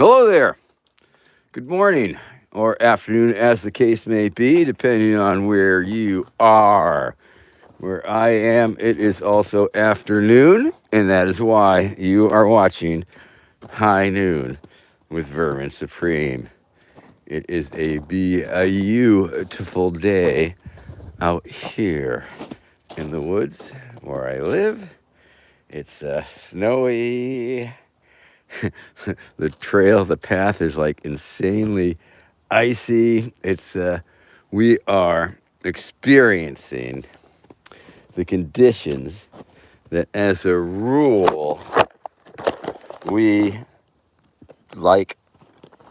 Hello there. Good morning or afternoon, as the case may be, depending on where you are. Where I am, it is also afternoon, and that is why you are watching High Noon with Vermin Supreme. It is a beautiful day out here in the woods where I live. It's snowy. The path is like insanely icy. We are experiencing the conditions that, as a rule, we like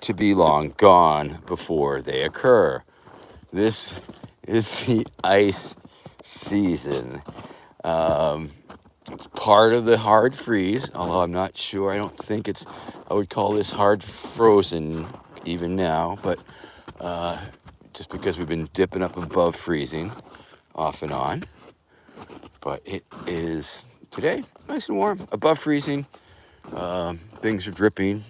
to be long gone before they occur. This is the ice season. It's part of the hard freeze, although I'm not sure. I would call this hard frozen even now, but just because we've been dipping up above freezing off and on. But it is today nice and warm, above freezing. Things are dripping,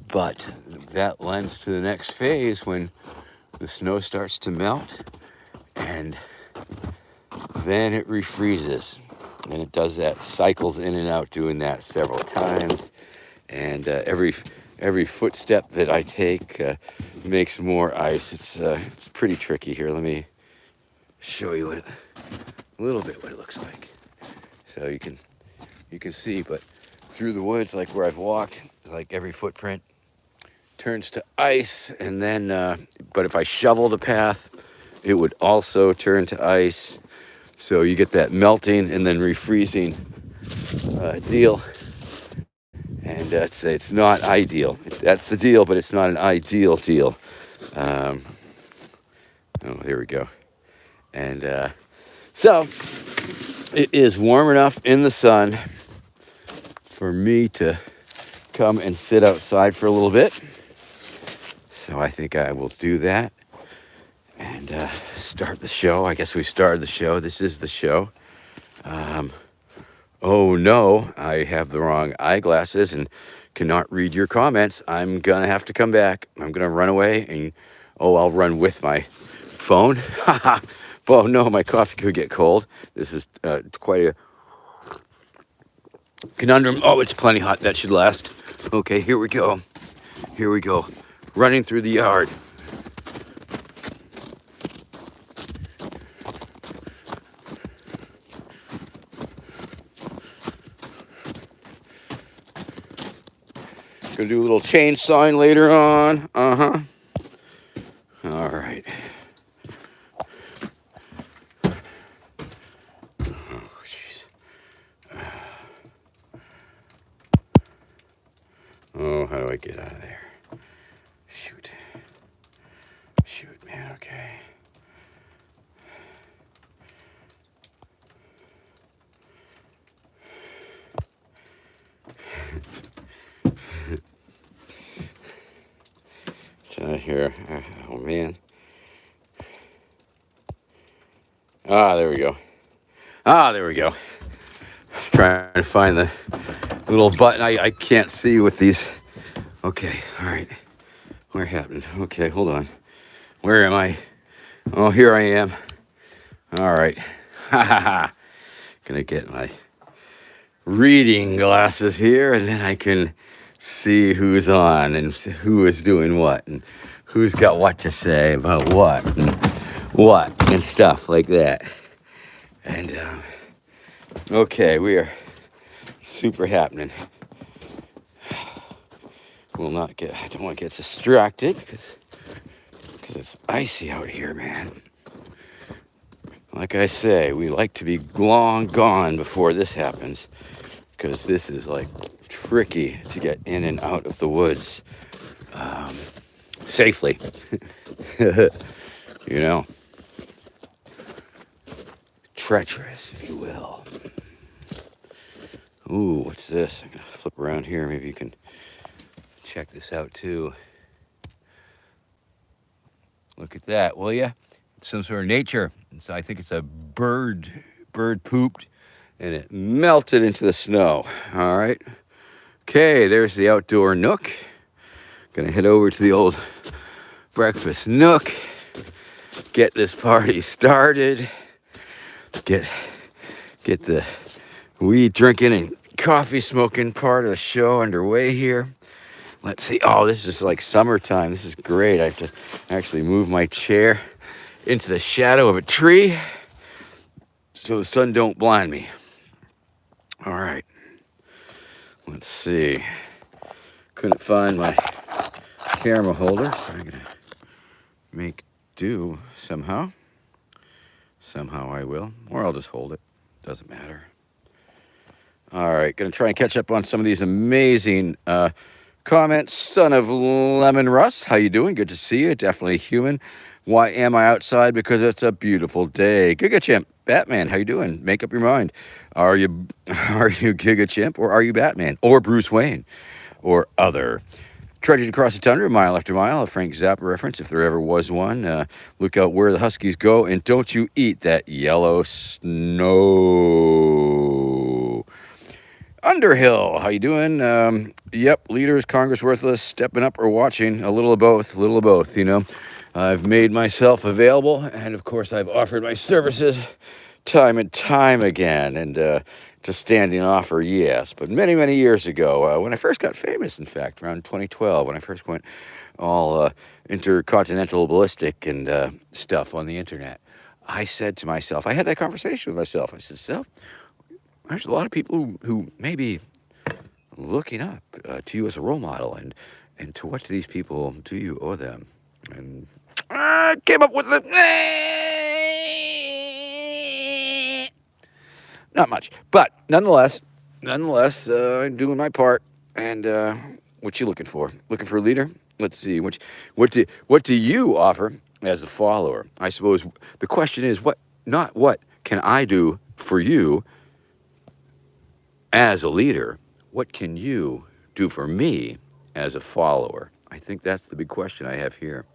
but that lends to the next phase when the snow starts to melt and then it refreezes. And it does that, cycles in and out, doing that several times. And every footstep that I take makes more ice. It's pretty tricky here. Let me show you a little bit what it looks like, so you can see. But through the woods, like where I've walked, like every footprint turns to ice, and then but if I shovel the path, it would also turn to ice. So you get that melting and then refreezing deal. And it's not ideal. That's the deal, but it's not an ideal deal. Um, oh, there we go. And so it is warm enough in the sun for me to come and sit outside for a little bit. So I think I will do that and start the show. I guess we started the show. This is the show. Oh no, I have the wrong eyeglasses and cannot read your comments. I'm gonna have to come back. I'm gonna run away and I'll run with my phone. Oh no, my coffee could get cold. This is quite a conundrum. Oh, it's plenty hot. That should last. Okay, here we go. Here we go. Running through the yard. Gonna do a little chainsawing later on. All right. Oh, jeez. Oh, how do I get out of there? Shoot. Shoot, man. Okay. Here. Oh, man. There we go. There we go. Trying to find the little button I can't see with these. Okay, all right. Where happened? Okay, hold on. Where am I? Oh, here I am. All right. Ha ha ha. Gonna get my reading glasses here, and then I can see who's on and who is doing what and who's got what to say about what and stuff like that. And okay, we are super happening. I don't want to get distracted because it's icy out here, man. Like I say, we like to be long gone before this happens, because this is like tricky to get in and out of the woods safely. You know, treacherous, if you will. Ooh, what's this? I'm gonna flip around here. Maybe you can check this out too. Look at that, will ya? It's some sort of nature. So I think it's a bird. Bird pooped and it melted into the snow. All right. Okay, there's the outdoor nook. Gonna head over to the old breakfast nook. Get this party started. Get get the weed drinking and coffee smoking part of the show underway here. Let's see. Oh, this is like summertime. This is great. I have to actually move my chair into the shadow of a tree so the sun don't blind me. All right. Let's see. Couldn't find my camera holder, so I'm gonna make do somehow. Somehow I will, or I'll just hold it. Doesn't matter. All right, gonna try and catch up on some of these amazing comments. Son of Lemon Russ, how you doing? Good to see you. Definitely human. Why am I outside? Because it's a beautiful day. Giga Chimp, Batman, how you doing? Make up your mind. Are you Giga Chimp, or are you Batman, or Bruce Wayne, or other? Trudging across the tundra, mile after mile, a Frank Zappa reference, if there ever was one. Look out where the Huskies go, and don't you eat that yellow snow. Underhill, how you doing? Yep, leaders, Congress worthless, stepping up or watching, a little of both, you know. I've made myself available, and of course I've offered my services time and time again, and to standing offer, yes. But many, many years ago, when I first got famous, in fact, around 2012, when I first went all intercontinental ballistic and stuff on the internet, I said to myself, I had that conversation with myself. I said, Self, there's a lot of people who may be looking up to you as a role model, and to what do these people do you owe them? And I came up with the not much, but nonetheless, I'm doing my part. And what you looking for? Looking for a leader? Let's see. What do you offer as a follower? I suppose the question is not what can I do for you as a leader? What can you do for me as a follower? I think that's the big question I have here.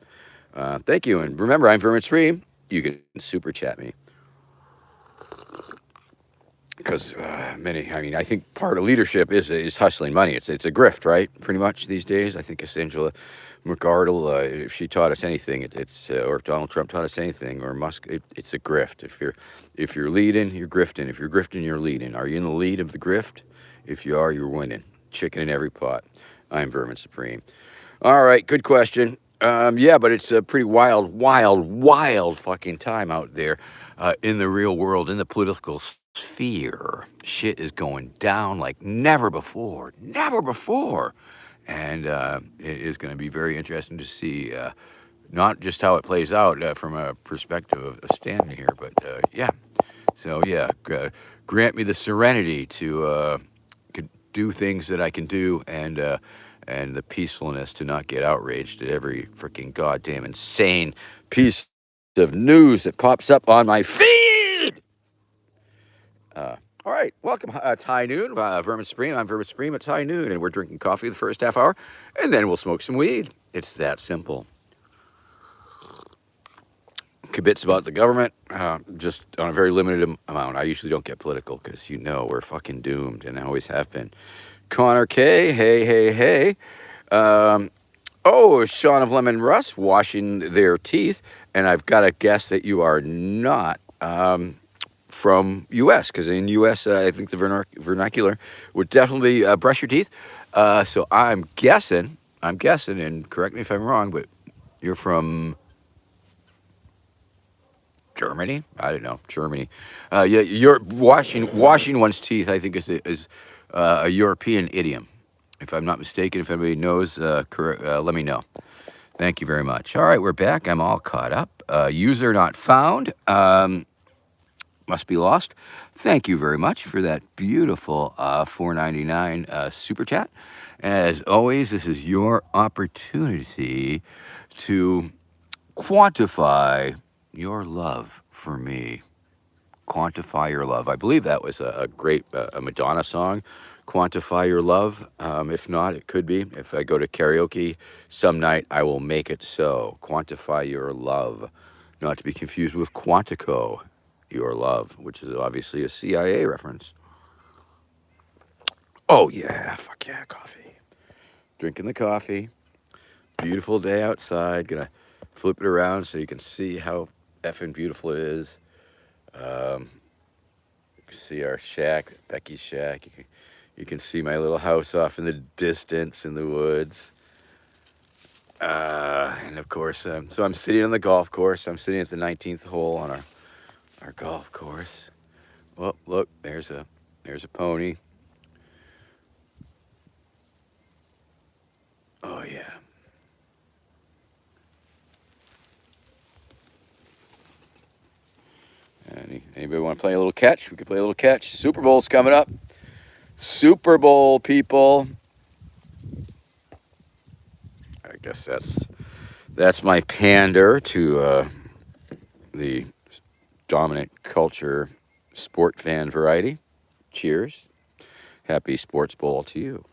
Thank you, and remember, I'm Verminoon. You can super chat me. Because I think part of leadership is hustling money. It's a grift, right? Pretty much these days. I think it's Angela McArdle, if she taught us anything, it's or if Donald Trump taught us anything, or Musk, it's a grift. If you're leading, you're grifting. If you're grifting, you're leading. Are you in the lead of the grift? If you are, you're winning. Chicken in every pot. I'm Vermin Supreme. All right, good question. Yeah, but it's a pretty wild fucking time out there in the real world, in the political sphere. Shit is going down like never before. And it is going to be very interesting to see not just how it plays out from a perspective of standing here, but yeah. So, yeah, grant me the serenity to do things that I can do, and the peacefulness to not get outraged at every freaking goddamn insane piece of news that pops up on my feed. All right, welcome. It's high noon, Vermin Supreme. I'm Vermin Supreme. It's high noon, and we're drinking coffee the first half hour, and then we'll smoke some weed. It's that simple. Kibitz about the government, just on a very limited amount. I usually don't get political because we're fucking doomed, and I always have been. Connor K, hey. Sean of Lemon Russ washing their teeth, and I've got to guess that you are not from U.S., because in U.S. I think the vernacular would definitely brush your teeth. So I'm guessing, and correct me if I'm wrong, but you're from Germany? I don't know, Germany. Yeah, you're washing one's teeth, I think, is a European idiom. If I'm not mistaken, if anybody knows, let me know. Thank you very much. All right, we're back. I'm all caught up. User not found. Must be lost. Thank you very much for that beautiful $4.99 super chat. As always, this is your opportunity to quantify your love for me. Quantify your love. I believe that was a great a Madonna song, Quantify Your Love. If not, it could be. If I go to karaoke some night, I will make it so. Quantify Your Love. Not to be confused with Quantico, Your Love, which is obviously a CIA reference. Oh yeah, fuck yeah, coffee. Drinking the coffee. Beautiful day outside. Gonna flip it around so you can see how effing beautiful it is. Um, see our shack, Becky's shack. You can see my little house off in the distance in the woods. And of course, so I'm sitting on the golf course. I'm sitting at the 19th hole on our golf course. Well, look, there's a pony. Oh yeah. Anybody want to play a little catch? We could play a little catch. Super Bowl's coming up. Super Bowl, people. I guess that's my pander to the dominant culture sport fan variety. Cheers. Happy Sports Bowl to you.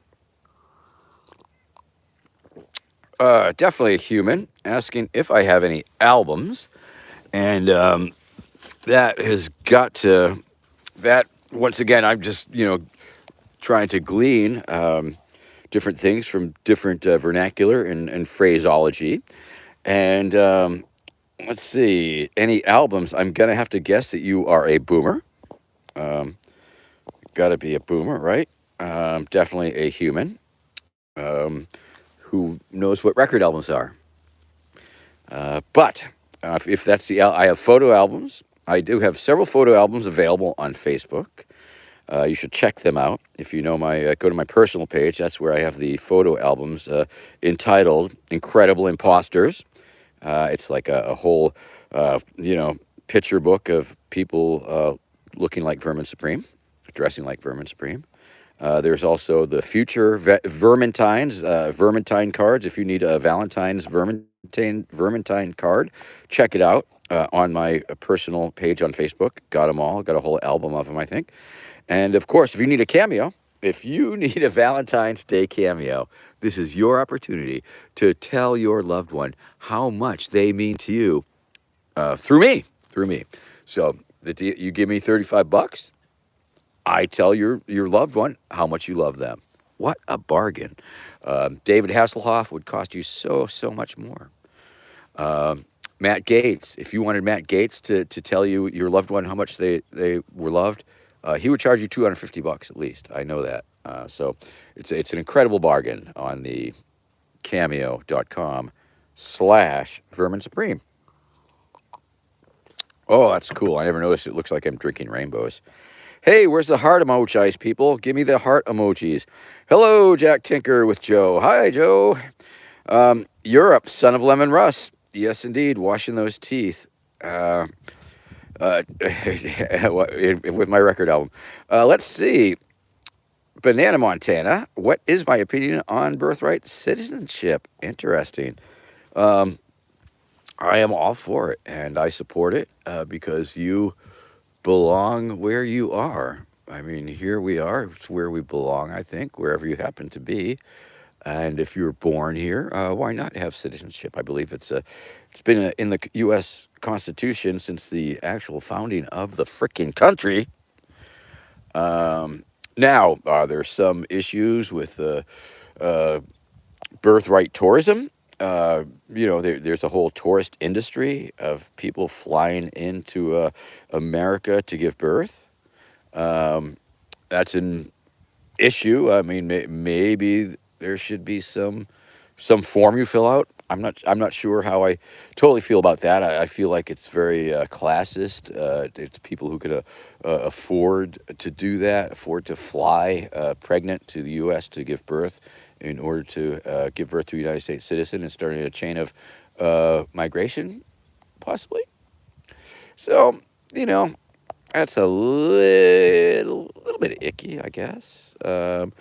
Definitely a human asking if I have any albums, and that has got to that once again. I'm just trying to glean different things from different vernacular and phraseology, and let's see any albums. I'm gonna have to guess that you are a boomer. Um, Got to be a boomer, right? Definitely a human who knows what record albums are. But if that's I have photo albums. I do have several photo albums available on Facebook. You should check them out. If you know go to my personal page. That's where I have the photo albums entitled "Incredible Imposters." It's like a whole, picture book of people looking like Vermin Supreme, dressing like Vermin Supreme. There's also the future Vermintine cards. If you need a Valentine's Vermintine card, check it out on my personal page on Facebook. Got them all. Got a whole album of them, I think. And of course, if you need a Valentine's Day cameo, this is your opportunity to tell your loved one how much they mean to you through me. Through me. So you give me $35. I tell your loved one how much you love them. What a bargain! David Hasselhoff would cost you so much more. Matt Gates, if you wanted Matt Gates to tell you your loved one how much they were loved, he would charge you $250 at least. I know that. So it's an incredible bargain on the cameo.com/Vermin Supreme. Oh, that's cool. I never noticed. It looks like I'm drinking rainbows. Hey, where's the heart emojis, people? Give me the heart emojis. Hello, Jack Tinker with Joe. Hi, Joe. Europe, son of Lemon Russ. Yes, indeed. Washing those teeth. With my record album. Let's see. Banana Montana. What is my opinion on birthright citizenship? Interesting. I am all for it, and I support it because you belong where you are. I mean, here we are. It's where we belong, I think, wherever you happen to be. And if you're born here, why not have citizenship? I believe it's been in the U.S. Constitution since the actual founding of the frickin' country. Now, there's some issues with uh, birthright tourism. There's a whole tourist industry of people flying into America to give birth. That's an issue. I mean, maybe there should be some form you fill out. I'm not sure how I totally feel about that. I feel like it's very classist. It's people who could afford to do that, afford to fly pregnant to the U.S. to give birth in order to give birth to a United States citizen and starting a chain of migration, possibly. So, you know, that's a little bit icky, I guess. Now,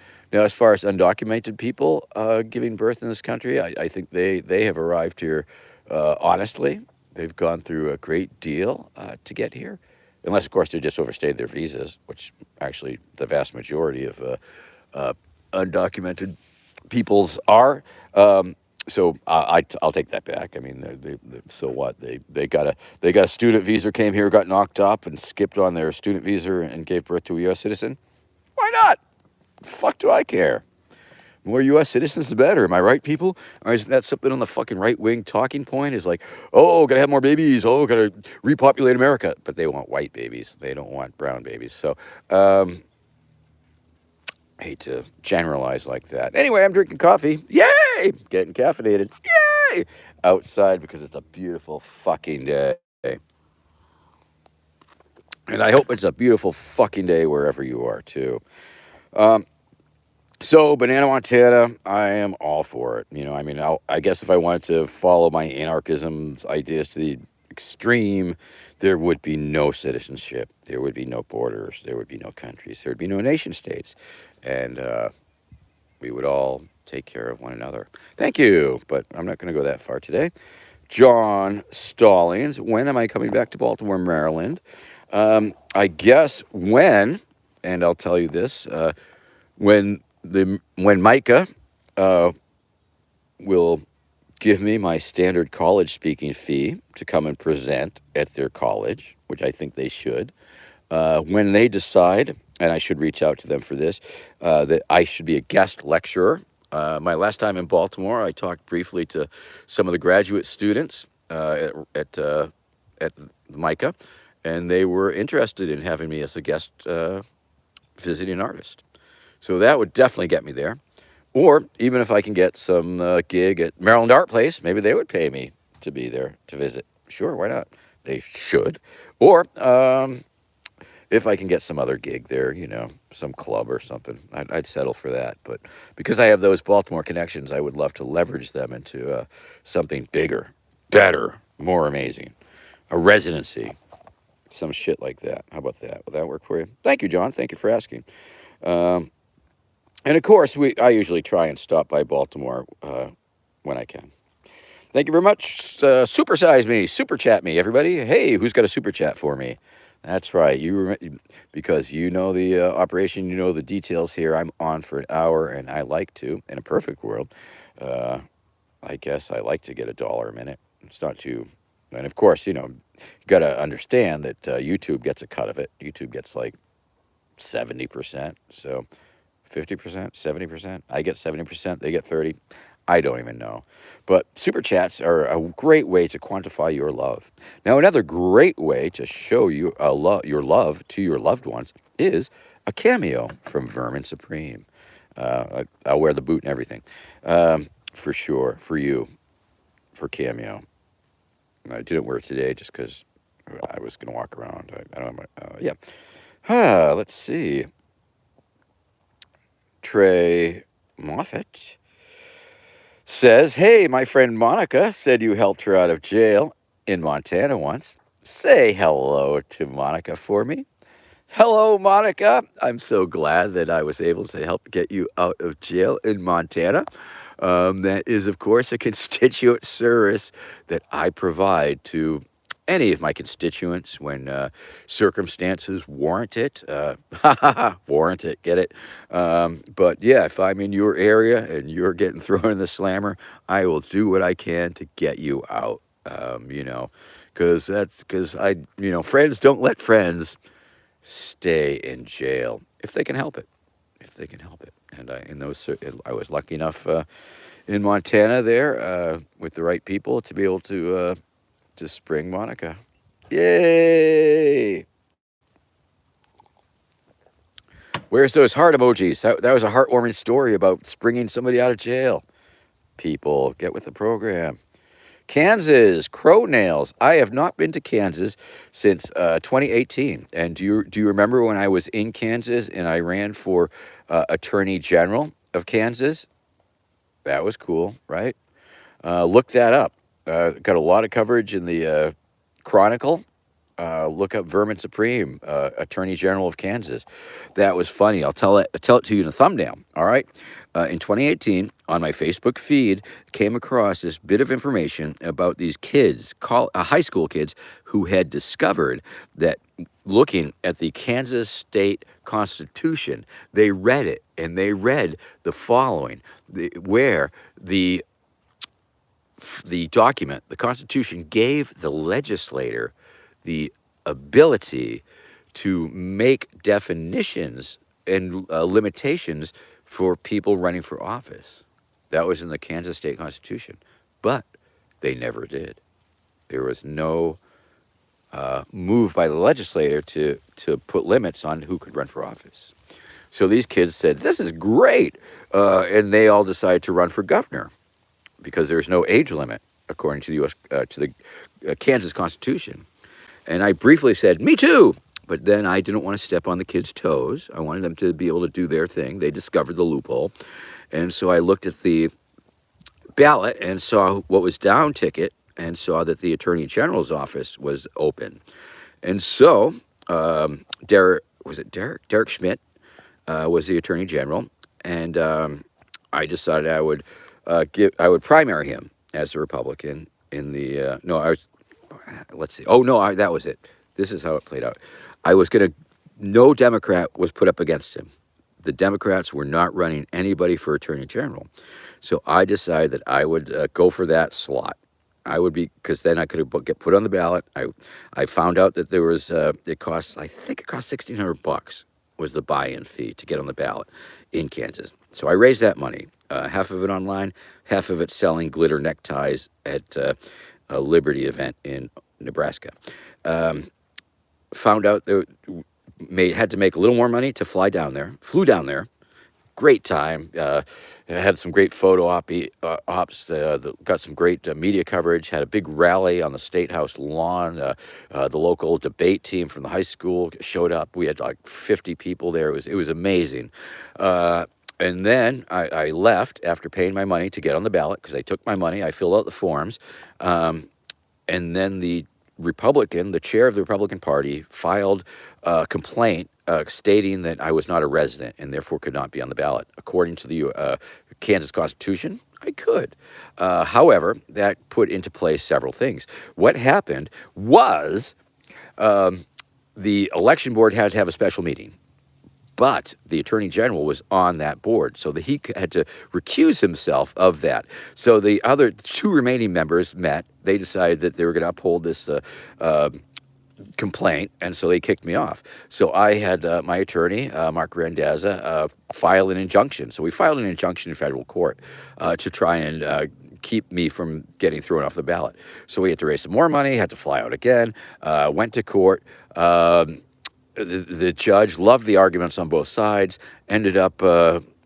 as far as undocumented people giving birth in this country, I think they have arrived here honestly. They've gone through a great deal to get here, unless, of course, they just overstayed their visas, which actually the vast majority of uh, undocumented peoples are. So I'll take that back. I mean, so what? They got a student visa, came here, got knocked up, and skipped on their student visa and gave birth to a U.S. citizen. Why not? Fuck do I care? More U.S. citizens, the better. Am I right, people? Or isn't that something on the fucking right wing talking point? Is like, oh, gotta have more babies. Oh, gotta repopulate America. But they want white babies. They don't want brown babies. So, I hate to generalize like that. Anyway, I'm drinking coffee. Yay! Getting caffeinated. Yay! Outside because it's a beautiful fucking day. And I hope it's a beautiful fucking day wherever you are, too. So, Banana Montana, I am all for it. You know, I mean, I guess if I wanted to follow my anarchism's ideas to the extreme, there would be no citizenship. There would be no borders. There would be no countries. There would be no nation states. And we would all take care of one another. Thank you. But I'm not going to go that far today. John Stallings, when am I coming back to Baltimore, Maryland? I guess when, and I'll tell you this, when Micah will give me my standard college speaking fee to come and present at their college, which I think they should, when they decide, and I should reach out to them for this, that I should be a guest lecturer. My last time in Baltimore, I talked briefly to some of the graduate students at Micah, and they were interested in having me as a guest visiting artist. So that would definitely get me there. Or even if I can get some gig at Maryland Art Place, maybe they would pay me to be there to visit. Sure, why not? They should. Or if I can get some other gig there, you know, some club or something, I'd settle for that. But because I have those Baltimore connections, I would love to leverage them into something bigger, better, more amazing. A residency, some shit like that. How about that? Would that work for you? Thank you, John. Thank you for asking. And of course, I usually try and stop by Baltimore when I can. Thank you very much. Supersize me, super chat me, everybody. Hey, who's got a super chat for me? That's right. Because you know the operation, you know the details here. I'm on for an hour, and I like to, in a perfect world, I guess I like to get $1 a minute. It's not too, and of course, you know, you got to understand that YouTube gets a cut of it. YouTube gets like 70%. So 50%, 70%. I get 70%, they get 30. I don't even know. But super chats are a great way to quantify your love. Now, another great way to show you your love to your loved ones is a cameo from Vermin Supreme. I'll wear the boot and everything. For sure, for you, for cameo. I didn't wear it today just because I was going to walk around. I don't know. Yeah. Let's see. Trey Moffat says, hey, my friend Monica said you helped her out of jail in Montana once. Say hello to Monica for me. Hello, Monica. I'm so glad that I was able to help get you out of jail in Montana. That is, of course, a constituent service that I provide to any of my constituents when circumstances warrant it. Warrant it, get it? But yeah, if I'm in your area and you're getting thrown in the slammer, I will do what I can to get you out. You know, because friends don't let friends stay in jail if they can help it. If they can help it. And I was lucky enough in Montana there with the right people to be able to spring Monica. Yay! Where's those heart emojis? That was a heartwarming story about springing somebody out of jail. People, get with the program. Kansas, crow nails. I have not been to Kansas since 2018. And do you remember when I was in Kansas and I ran for Attorney General of Kansas? That was cool, right? Look that up. Got a lot of coverage in the Chronicle. Look up Vermin Supreme, Attorney General of Kansas. That was funny. I'll tell it to you in a thumbnail. All right. In 2018, on my Facebook feed, came across this bit of information about these kids, high school kids, who had discovered that looking at the Kansas State Constitution, they read it, and they read the following, where the document, the Constitution, gave the legislator the ability to make definitions and limitations for people running for office. That was in the Kansas state constitution, but they never did. There was no move by the legislator to put limits on who could run for office. So these kids said, "This is great," and they all decided to run for governor because there's no age limit according to the U.S. To the Kansas Constitution. And I briefly said, "Me too." But then I didn't want to step on the kids' toes. I wanted them to be able to do their thing. They discovered the loophole. And so I looked at the ballot and saw what was down ticket and saw that the Attorney General's office was open. And so Derek Schmidt was the Attorney General, and I decided I would primary him as a Republican in the no I was let's see, oh no that was it. This is how it played out. I was gonna No Democrat was put up against him. The Democrats were not running anybody for Attorney General, so I decided that I would go for that slot. I would be because then I could get put on the ballot. I found out that there was I think it cost $1,600 was the buy-in fee to get on the ballot in Kansas. So I raised that money, half of it online, half of it selling glitter neckties at a Liberty event in Nebraska. Found out that had to make a little more money to fly down there. Flew down there. Great time. Had some great photo ops. Got some great media coverage. Had a big rally on the State House lawn. The local debate team from the high school showed up. We had like 50 people there. It was amazing. And then I left after paying my money to get on the ballot because I took my money. I filled out the forms. And then the chair of the Republican Party, filed a complaint stating that I was not a resident and therefore could not be on the ballot. According to the Kansas Constitution, I could. However, that put into place several things. What happened was the election board had to have a special meeting. But the Attorney General was on that board, so that he had to recuse himself of that. So the other two remaining members met. They decided that they were going to uphold this complaint, and so they kicked me off. So I had my attorney, Mark Randazza, file an injunction. So we filed an injunction in federal court to try and keep me from getting thrown off the ballot. So we had to raise some more money, had to fly out again, went to court. The judge loved the arguments on both sides, ended up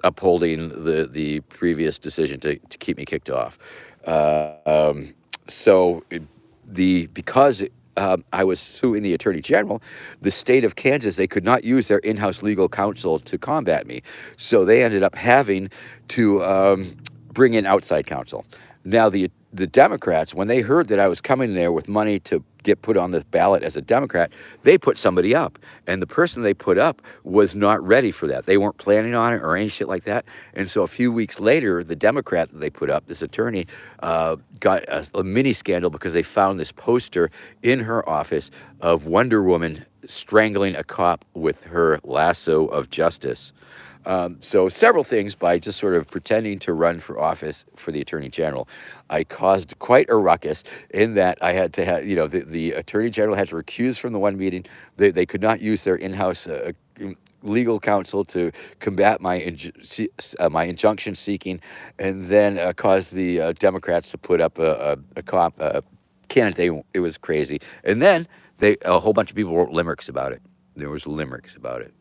upholding the previous decision to keep me kicked off. Because I was suing the Attorney General, the state of Kansas, they could not use their in-house legal counsel to combat me. So they ended up having to bring in outside counsel. Now, the Democrats, when they heard that I was coming there with money to get put on the ballot as a Democrat, they put somebody up. And the person they put up was not ready for that. They weren't planning on it or any shit like that. And so a few weeks later, the Democrat that they put up, this attorney, got a mini scandal because they found this poster in her office of Wonder Woman strangling a cop with her lasso of justice. So several things by just sort of pretending to run for office for the Attorney General. I caused quite a ruckus in that I had to have, the Attorney General had to recuse from the one meeting. They could not use their in-house legal counsel to combat my injunction seeking, and then caused the Democrats to put up a candidate. It was crazy. And then a whole bunch of people wrote limericks about it. There was limericks about it.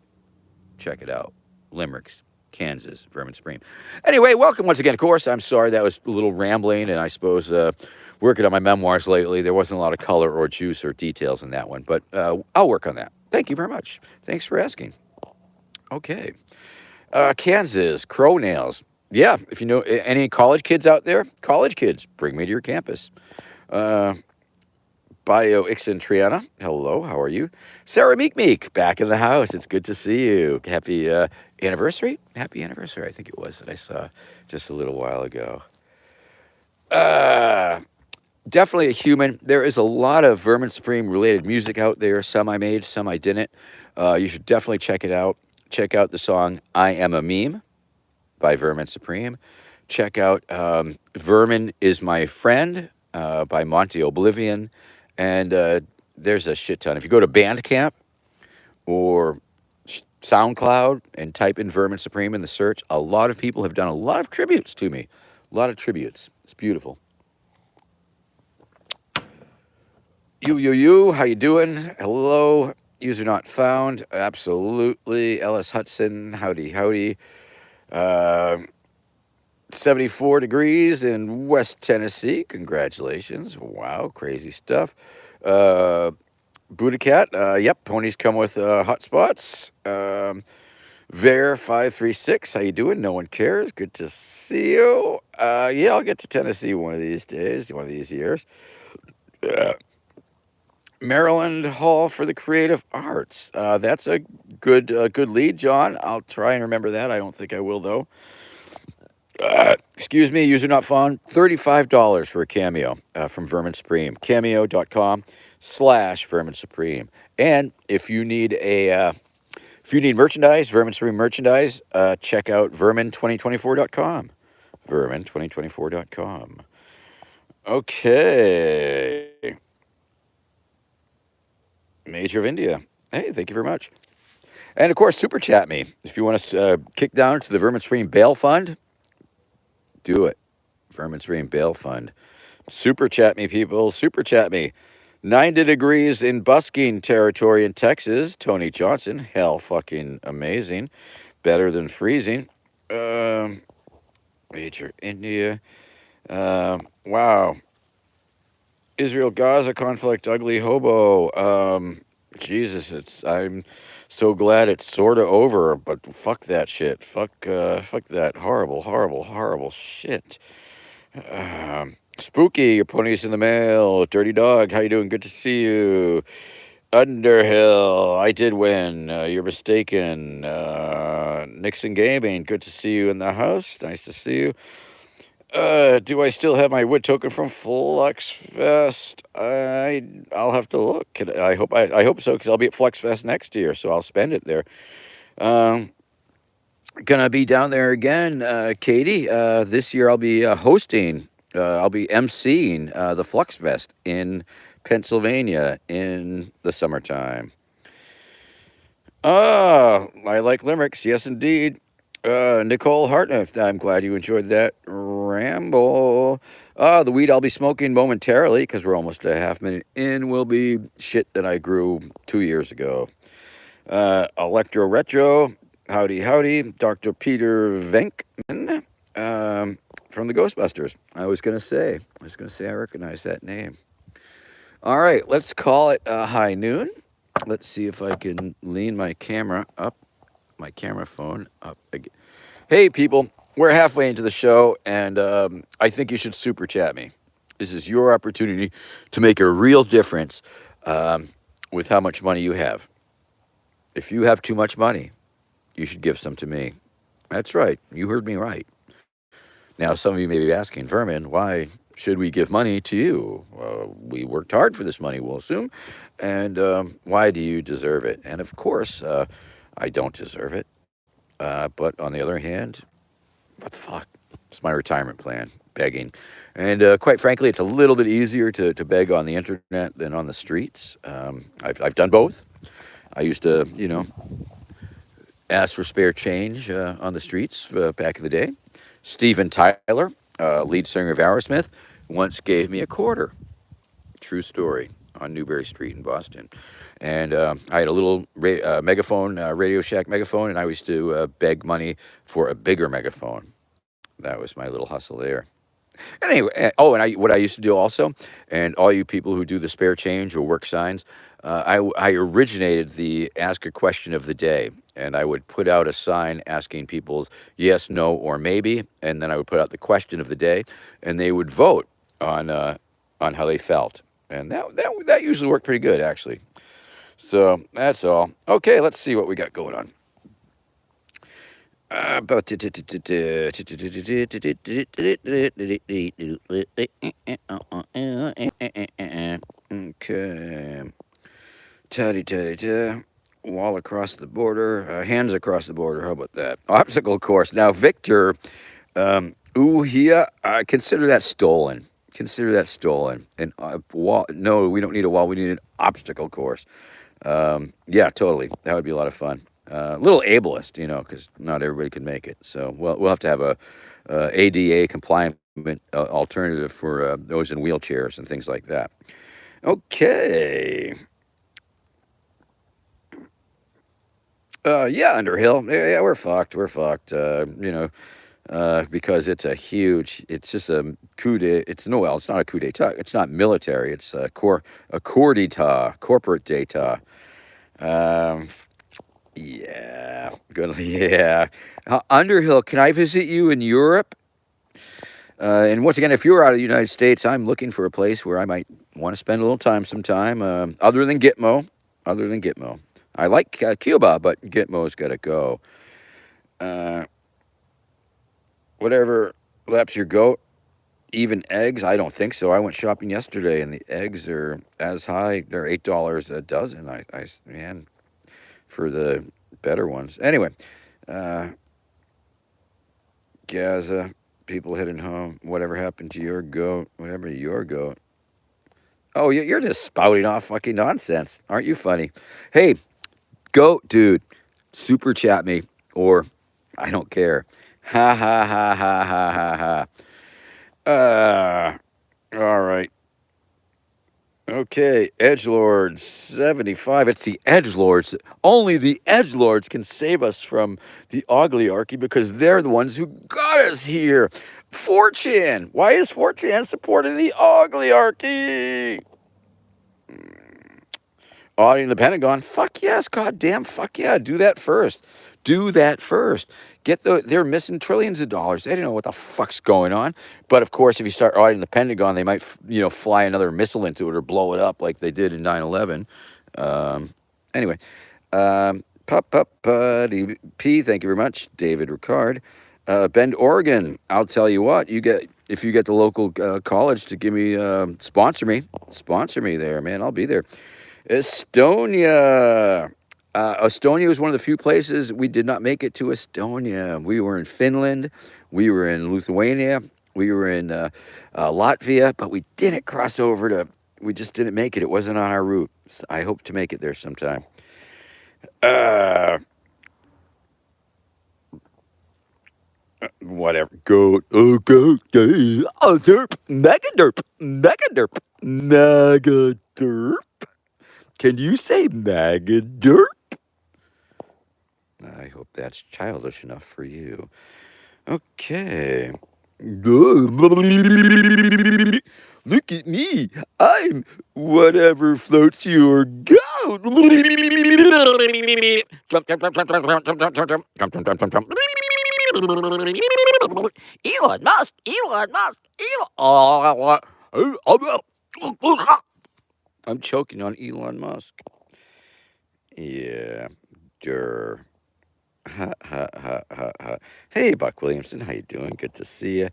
Check it out. Limericks, Kansas, Vermin Supreme. Anyway, welcome once again. Of course, I'm sorry that was a little rambling, and I suppose working on my memoirs lately, there wasn't a lot of color or juice or details in that one, but I'll work on that. Thank you very much. Thanks for asking. Okay. Kansas, crow nails. Yeah, if you know any college kids out there, college kids, bring me to your campus. Bio Ixon Triana, hello, how are you? Sarah Meek, back in the house. It's good to see you. Happy anniversary? Happy anniversary, I think it was, that I saw just a little while ago. Definitely a human. There is a lot of Vermin Supreme related music out there. Some I made, some I didn't. You should definitely check it out. Check out the song I Am a Meme by Vermin Supreme. Check out Vermin is My Friend by Monty Oblivion. And there's a shit ton. If you go to Bandcamp or SoundCloud and type in Vermin Supreme in the search. A lot of people have done a lot of tributes to me. A lot of tributes. It's beautiful. How you doing? Hello. User not found. Absolutely. Ellis Hudson. Howdy, howdy. Uh, 74 degrees in West Tennessee. Congratulations. Wow, crazy stuff. Uh, Buddha Cat. Yep, ponies come with hot spots. Ver536, how you doing? No one cares. Good to see you. Yeah, I'll get to Tennessee one of these days, one of these years. Uh, Maryland Hall for the Creative Arts. That's a good lead, John. I'll try and remember that. I don't think I will though. Excuse me, user not found. $35 for a cameo from Vermin Supreme. Cameo.com/Vermin Supreme. And if you need merchandise, Vermin Supreme merchandise, check out vermin2024.com. Vermin2024.com. Okay. Major of India. Hey, thank you very much. And of course, super chat me. If you want to kick down to the Vermin Supreme Bail Fund, do it. Vermin Supreme Bail Fund. Super chat me, people. Super chat me. 90 degrees in busking territory in Texas. Tony Johnson. Hell fucking amazing. Better than freezing. Major India. Wow. Israel Gaza conflict, ugly hobo. Jesus, I'm so glad it's sort of over, but fuck that shit. Fuck that horrible shit. Spooky, your pony's in the mail. Dirty Dog, how you doing? Good to see you. Underhill, I did win. You're mistaken. Nixon Gaming, good to see you in the house. Nice to see you. Do I still have my wood token from Fluxfest? I'll have to look. I hope so, because I'll be at Fluxfest next year, so I'll spend it there. Gonna be down there again, Katie. This year I'll be hosting. I'll be emceeing the Fluxfest in Pennsylvania in the summertime. I like limericks. Yes, indeed. Nicole Hartnett, I'm glad you enjoyed that ramble. The weed I'll be smoking momentarily, because we're almost a half minute in, will be shit that I grew 2 years ago. Electro Retro, howdy. Dr. Peter Venkman from the Ghostbusters. I was going to say I recognize that name. All right, let's call it high noon. Let's see if I can lean my camera up. My camera phone up again. Hey, people, we're halfway into the show, and I think you should super chat me. This is your opportunity to make a real difference with how much money you have. If you have too much money, you should give some to me. That's right. You heard me right. Now, some of you may be asking, Vermin, why should we give money to you? We worked hard for this money, we'll assume. And why do you deserve it? And of course, I don't deserve it. But on the other hand, what the fuck? It's my retirement plan, begging. And quite frankly, it's a little bit easier to beg on the internet than on the streets. I've done both. I used to, ask for spare change on the streets back in the day. Steven Tyler, lead singer of Aerosmith, once gave me a quarter. True story, on Newbury Street in Boston. And I had a little megaphone, Radio Shack megaphone, and I used to beg money for a bigger megaphone. That was my little hustle there. Anyway, what I used to do also, and all you people who do the spare change or work signs, I originated the ask a question of the day, and I would put out a sign asking people's yes, no, or maybe, and then I would put out the question of the day, and they would vote on how they felt, and that usually worked pretty good, actually. So that's all. Okay, let's see what we got going on. About okay. Taddy. Wall across the border. Hands across the border. How about that? Obstacle course. Now, Victor, consider that stolen. Consider that stolen. And wall. No, we don't need a wall. We need an obstacle course. Yeah, totally. That would be a lot of fun. A little ableist, because not everybody can make it. So we'll have to have a ADA compliant alternative for those in wheelchairs and things like that. Okay. Yeah, Underhill. Yeah, we're fucked. We're fucked. Because it's just a coup de. Well, it's not a coup d'état. It's not military. It's a corps d'état, corporate d'état. Um, yeah, good. Yeah, Underhill. Can I visit you in Europe? And once again, if you're out of the United States, I'm looking for a place where I might want to spend a little time sometime. Other than Gitmo, I like Cuba, but Gitmo's got to go. Uh, Whatever laps your goat. Even eggs, I don't think so. I went shopping yesterday, and the eggs are as high. They're $8 a dozen. Man, for the better ones. Anyway, uh, Gaza, people heading home. Whatever happened to your goat? Whatever to your goat? Oh, you're just spouting off fucking nonsense. Aren't you funny? Hey, goat dude, super chat me, or I don't care. Ha ha ha ha ha ha ha. All right. Okay, Edgelords 75. It's the Edgelords. Only the Edgelords can save us from the Ogliarchy because they're the ones who got us here. 4chan. Why is 4chan supporting the Ogliarchy? Auditing the Pentagon. Fuck yes, goddamn, fuck yeah. Do that first. Do that first. They're missing trillions of dollars. They don't know what the fuck's going on. But of course, if you start auditing the Pentagon, they might, fly another missile into it or blow it up like they did in 9/11. Anyway, P. Thank you very much, David Ricard. Bend, Oregon. I'll tell you what. If you get the local college to give me sponsor me there, man. I'll be there. Estonia. Estonia was one of the few places we did not make it to. Estonia. We were in Finland. We were in Lithuania. We were in Latvia, but we didn't cross over to. We just didn't make it. It wasn't on our route. So I hope to make it there sometime. Whatever. Goat. Oh, goat. Oh, derp. Mega derp. Mega derp. Mega derp. Can you say mega derp? I hope that's childish enough for you. Okay. Look at me. I'm whatever floats your goat. Elon Musk. Elon Musk. I'm choking on Elon Musk. Yeah. Durr. Ha, ha, ha, ha, ha. Hey, Buck Williamson, how you doing? Good to see you.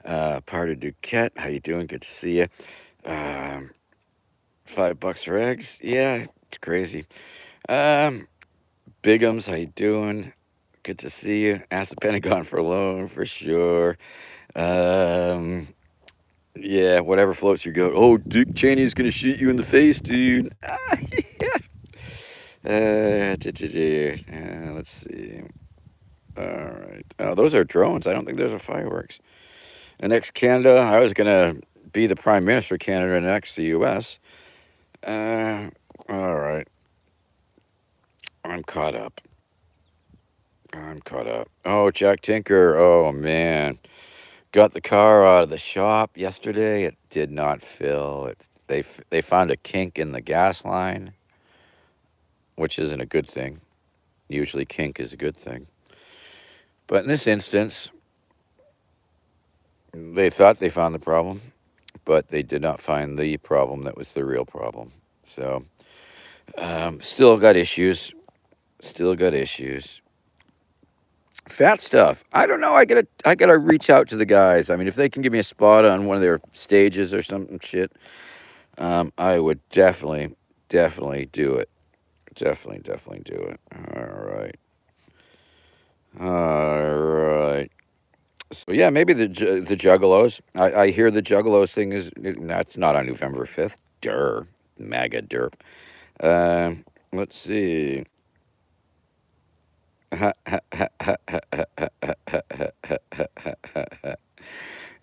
Part of Duquette, how you doing? Good to see you. $5 for eggs. Yeah, it's crazy. Bigums, how you doing? Good to see you. Ask the Pentagon for a loan for sure. Yeah, whatever floats your goat. Oh, Dick Cheney's gonna shoot you in the face, dude. Let's see. All right. Those are drones. I don't think those are fireworks. And next, Canada. I was going to be the Prime Minister of Canada next, the U.S. All right. I'm caught up. Oh, Jack Tinker. Oh, man. Got the car out of the shop yesterday. It did not fill. They found a kink in the gas line, which isn't a good thing. Usually kink is a good thing. But in this instance, they thought they found the problem, but they did not find the problem that was the real problem. So, still got issues. Fat stuff. I don't know. I gotta reach out to the guys. I mean, if they can give me a spot on one of their stages or something shit, I would definitely do it. Definitely do it. All right. So yeah, maybe the Juggalos. I hear the Juggalos thing that's not on November 5th. MAGA derp. Let's see.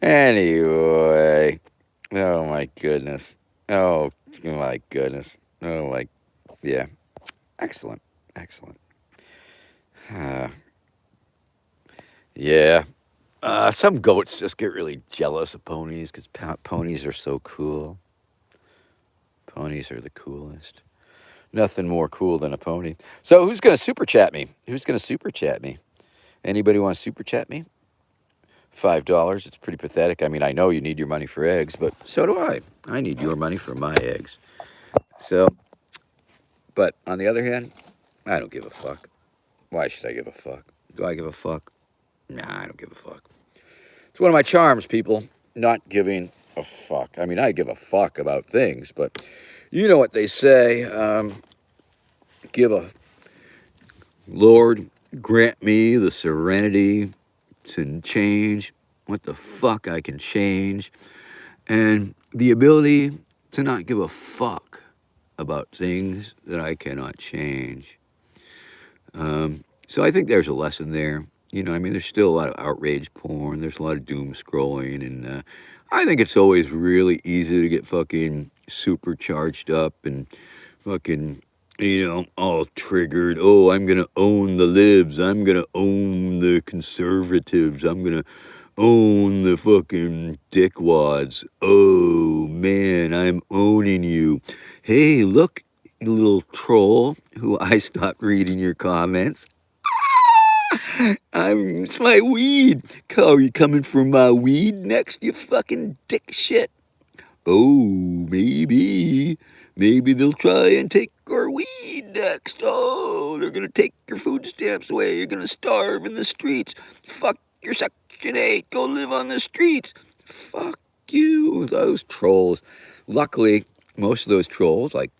Anyway, oh my goodness. Oh my goodness. Oh my, yeah. Excellent. Excellent. Uh, yeah. Some goats just get really jealous of ponies because ponies are so cool. Ponies are the coolest. Nothing more cool than a pony. So who's gonna super chat me? Who's gonna super chat me? Anybody want to super chat me? $5. It's pretty pathetic. I mean, I know you need your money for eggs, but so do I. I need your money for my eggs. So, but on the other hand, I don't give a fuck. Why should I give a fuck? Do I give a fuck? Nah, I don't give a fuck. It's one of my charms, people. Not giving a fuck. I mean, I give a fuck about things, but you know what they say. Give a Lord, grant me the serenity to change what the fuck I can change, and the ability to not give a fuck about things that I cannot change. So I think there's a lesson there. You know, I mean, there's still a lot of outrage porn. There's a lot of doom scrolling, and I think it's always really easy to get fucking super charged up and fucking, all triggered. Oh, I'm gonna own the libs. I'm gonna own the conservatives. I'm gonna own the fucking dickwads. Oh man, I'm owning you. Hey, look, you little troll who I stopped reading your comments. It's my weed. Are you coming for my weed next, you fucking dick shit? Oh, maybe. Maybe they'll try and take our weed next. Oh, they're gonna take your food stamps away. You're gonna starve in the streets. Fuck your Section 8. Go live on the streets. Fuck you, those trolls. Luckily, most of those trolls, like,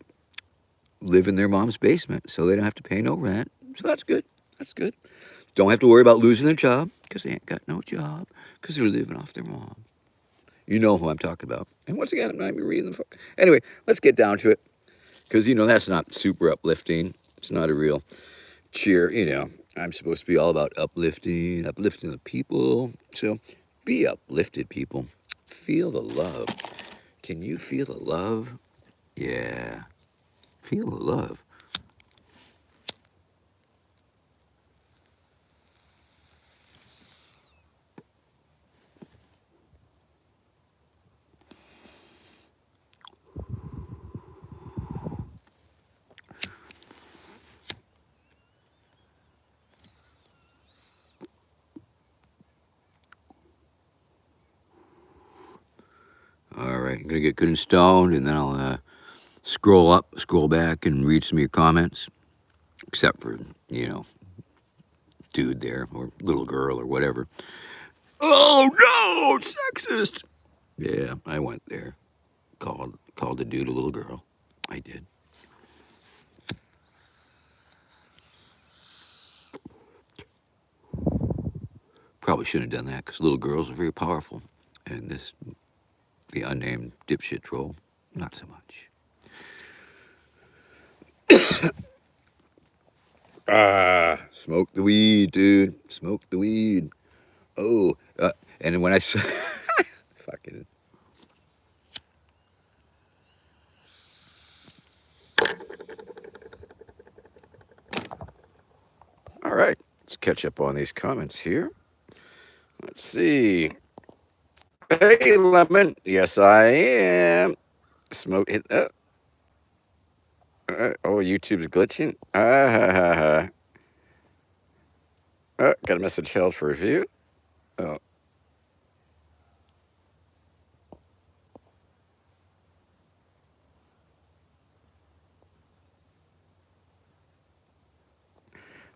live in their mom's basement, so they don't have to pay no rent. So that's good. That's good. Don't have to worry about losing their job, because they ain't got no job, because they're living off their mom. You know who I'm talking about. And once again, I'm not even reading the fuck. Anyway, let's get down to it. Because, that's not super uplifting. It's not a real cheer. I'm supposed to be all about uplifting the people. So be uplifted, people. Feel the love. Can you feel the love? Yeah. Feel the love. All right. I'm going to get good and stoned, and then I'll scroll back, and read some of your comments. Except for, dude there, or little girl, or whatever. Oh no, sexist. Yeah, I went there. Called the dude a little girl. I did. Probably shouldn't have done that because little girls are very powerful, and the unnamed dipshit troll, not so much. Smoke the weed, dude. Smoke the weed. Oh, and when I saw, fucking. All right, let's catch up on these comments here. Let's see. Hey, Lemon. Yes, I am. Smoke. Oh, YouTube's glitching. Got a message held for review. Oh.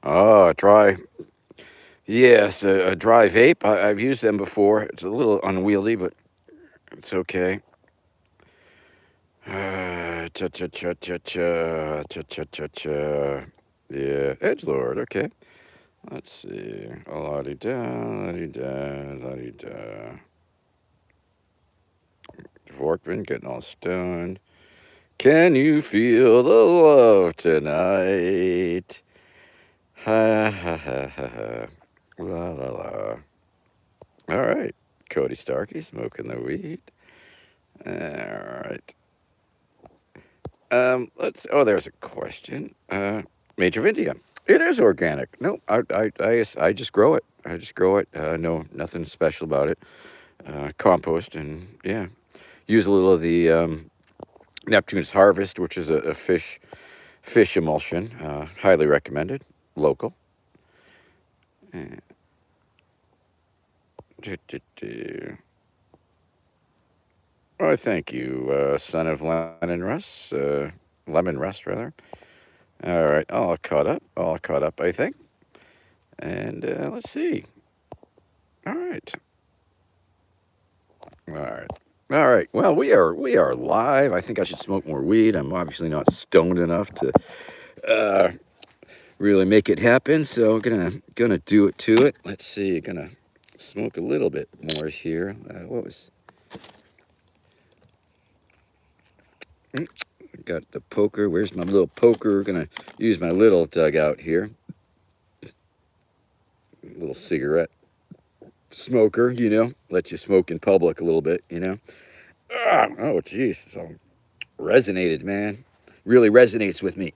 Oh, dry. Yes, a dry vape. I've used them before. It's a little unwieldy, but it's okay. Cha cha cha cha cha cha cha cha cha. Yeah, edgelord. Okay. Let's see. La di da, la di da, la di da. Vorkman getting all stoned. Can you feel the love tonight? Ha ha ha ha ha. La la la. All right. Cody Starkey smoking the weed. All right. Let's. Oh, there's a question. Major of India. It is organic. No, I just grow it. I just grow it. No, nothing special about it. Compost and yeah, use a little of the Neptune's Harvest, which is a fish emulsion. Highly recommended. Local. Uh, Oh, thank you, son of Lennon Russ. Lemon Russ, rather. All right, all caught up. All caught up, I think. And let's see. All right. All right. All right. Well, we are live. I think I should smoke more weed. I'm obviously not stoned enough to uh, really make it happen. So gonna do it to it. Let's see. Gonna smoke a little bit more here. What was? Got the poker. Where's my little poker? Gonna use my little dugout here. Little cigarette smoker, let you smoke in public a little bit. Oh, jeez. So resonated, man. Really resonates with me.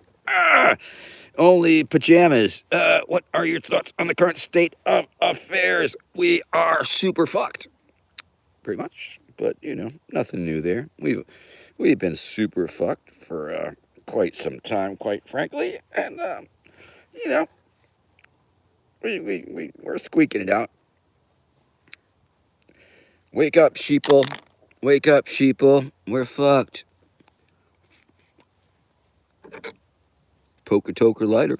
Only pajamas. What are your thoughts on the current state of affairs? We are super fucked, pretty much. But nothing new there. We've been super fucked for quite some time, quite frankly, and you know we're squeaking it out. Wake up, sheeple. Wake up, sheeple. We're fucked. Poker toker lighter.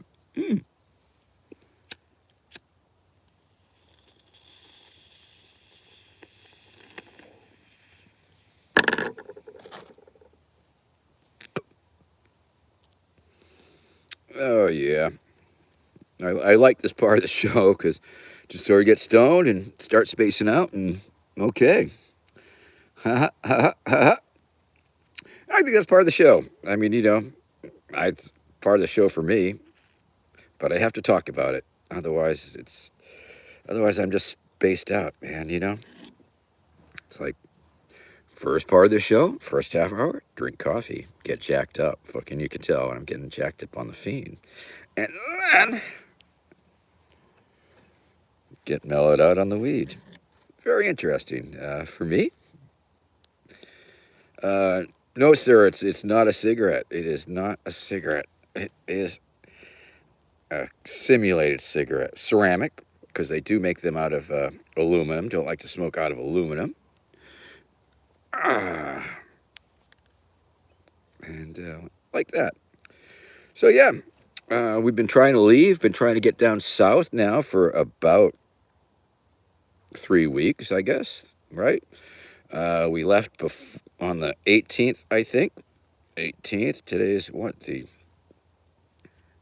Oh, yeah. I like this part of the show because just sort of get stoned and start spacing out and okay. Ha ha ha ha ha. I think that's part of the show. I mean, it's part of the show for me, but I have to talk about it. Otherwise I'm just spaced out, man. It's like first part of the show, first half hour, drink coffee, get jacked up. Fucking, you can tell I'm getting jacked up on the fiend. And then get mellowed out on the weed. Very interesting. For me, no, sir, it's not a cigarette. It is not a cigarette. It is a simulated cigarette. Ceramic, because they do make them out of aluminum. Don't like to smoke out of aluminum. And like that. So, yeah, we've been trying to leave, been trying to get down south now for about 3 weeks, I guess, right? We left on the 18th, I think. 18th. Today's what? The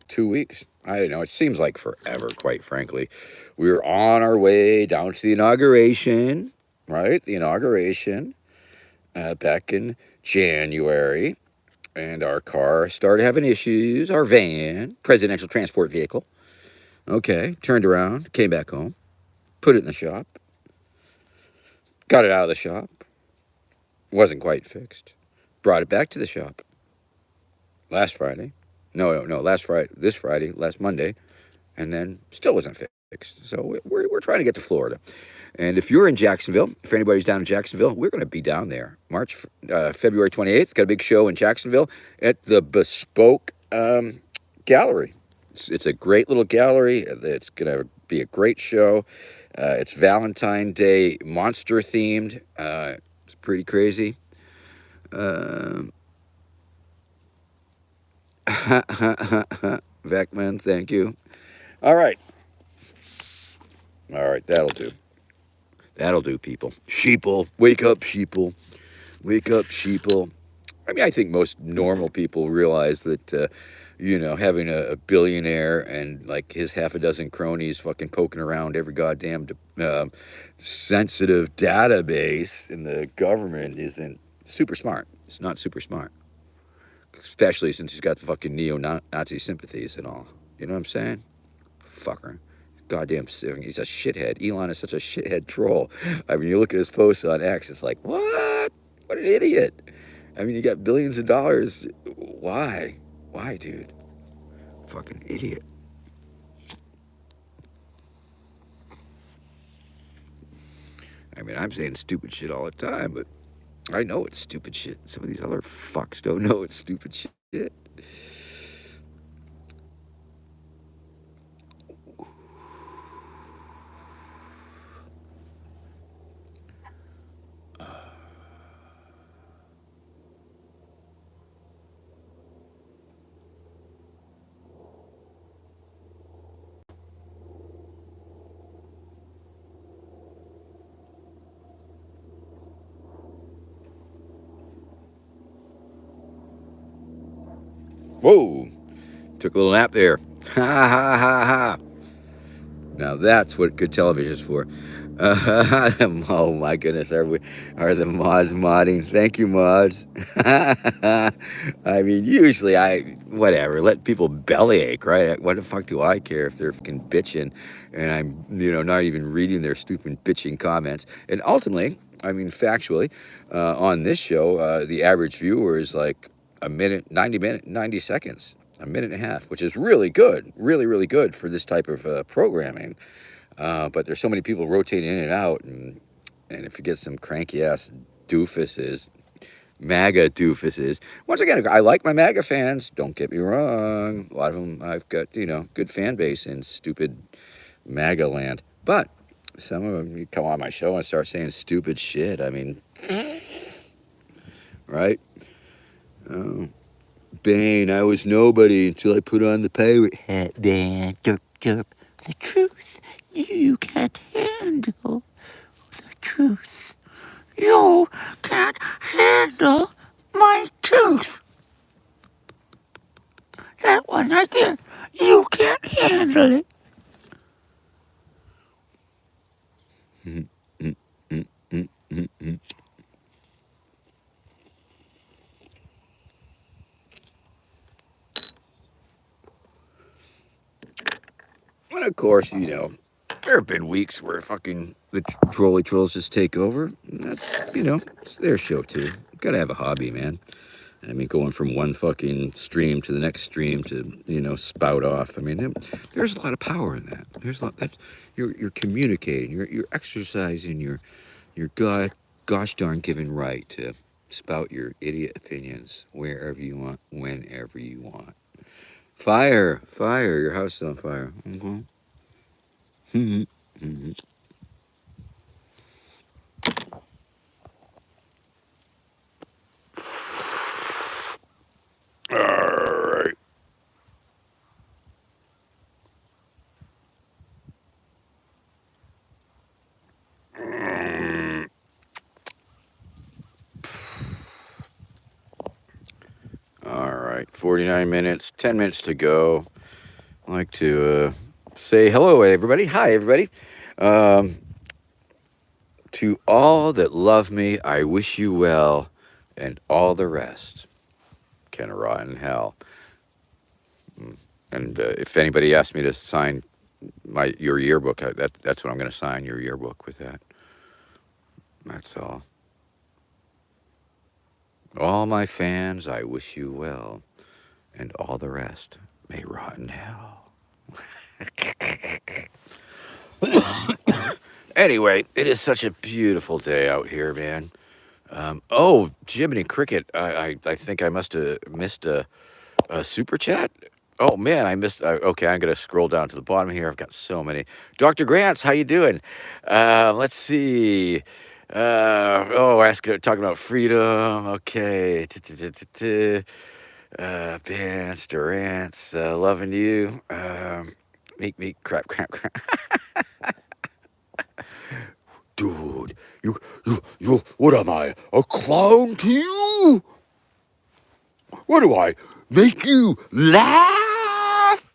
2 weeks? I don't know. It seems like forever, quite frankly. We were on our way down to the inauguration, right? The inauguration back in January. And our car started having issues. Our van, presidential transport vehicle. Okay, turned around, came back home, put it in the shop, got it out of the shop. Wasn't quite fixed. Brought it back to the shop last Friday. No, last Friday, this Friday, last Monday, and then still wasn't fixed. So we're trying to get to Florida. And if you're in Jacksonville, if anybody's down in Jacksonville, we're going to be down there. February 28th, got a big show in Jacksonville at the Bespoke Gallery. It's a great little gallery. It's going to be a great show. It's Valentine's Day monster themed. It's pretty crazy. Vecman, thank you. All right. All right, that'll do. That'll do, people. Sheeple, wake up, sheeple. Wake up, sheeple. I mean, I think most normal people realize that, having a billionaire and like his half a dozen cronies fucking poking around every goddamn sensitive database in the government isn't super smart. It's not super smart. Especially since he's got the fucking neo-Nazi sympathies and all. You know what I'm saying? fucker. Goddamn, he's a shithead. Elon is such a shithead troll. I mean, you look at his posts on X, it's like, what? What an idiot. I mean, you got billions of dollars. Why? Why, dude? Fucking idiot. I mean, I'm saying stupid shit all the time, but I know it's stupid shit. Some of these other fucks don't know it's stupid shit. Whoa. Took a little nap there. Ha ha ha ha. Now that's what good television is for. Oh my goodness, are the mods modding? Thank you, mods. I mean, usually whatever, let people bellyache, right? What the fuck do I care if they're fucking bitching and I'm, not even reading their stupid bitching comments. And ultimately, I mean, factually, on this show, the average viewer is like a minute, 90 seconds. A minute and a half, which is really good, really, really good for this type of programming. But there's so many people rotating in and out, and if you get some cranky ass doofuses, MAGA doofuses. Once again, I like my MAGA fans. Don't get me wrong. A lot of them, I've got good fan base in stupid MAGA land. But some of them, you come on my show and start saying stupid shit. I mean, right? Bane, I was nobody until I put on the pirate hat. Bane, derp, derp. The truth, you can't handle the truth. You can't handle my tooth. That one right there, you can't handle it. And of course, there have been weeks where fucking the trolley trolls just take over. And that's, it's their show too. Gotta have a hobby, man. I mean, going from one fucking stream to the next stream to, spout off. I mean, there's a lot of power in that. There's a lot that you're communicating. You're exercising your gosh darn given right to spout your idiot opinions wherever you want, whenever you want. Fire, your house is on fire. Mm-hmm. Mm-hmm. Mm-hmm. All right. All right, 49 minutes, 10 minutes to go. I'd like to say hello, everybody. Hi, everybody. To all that love me, I wish you well, and all the rest can rot in hell. And if anybody asks me to sign your yearbook, that's what I'm going to sign, your yearbook with that. That's all. All my fans, I wish you well, and all the rest may rot in hell. Anyway, it is such a beautiful day out here, man. Oh, Jiminy Cricket, I think I must have missed a super chat. Oh man, I missed. Okay, I'm gonna scroll down to the bottom here. I've got so many. Dr. Grants, how you doing? Let's see. Talking about freedom. Okay. Vance Durant's loving you. Meek, crap. Dude, you, what am I, a clown to you? What do I, make you laugh?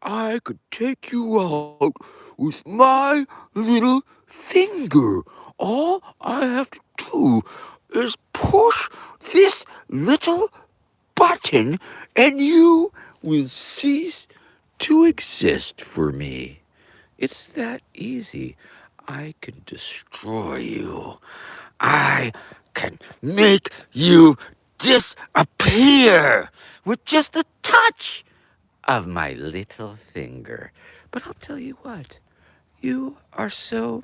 I could take you out with my little finger. All I have to do is push this little button and you will cease to exist for me. It's that easy. I can destroy you. I can make you disappear with just a touch of my little finger. But I'll tell you what, you are so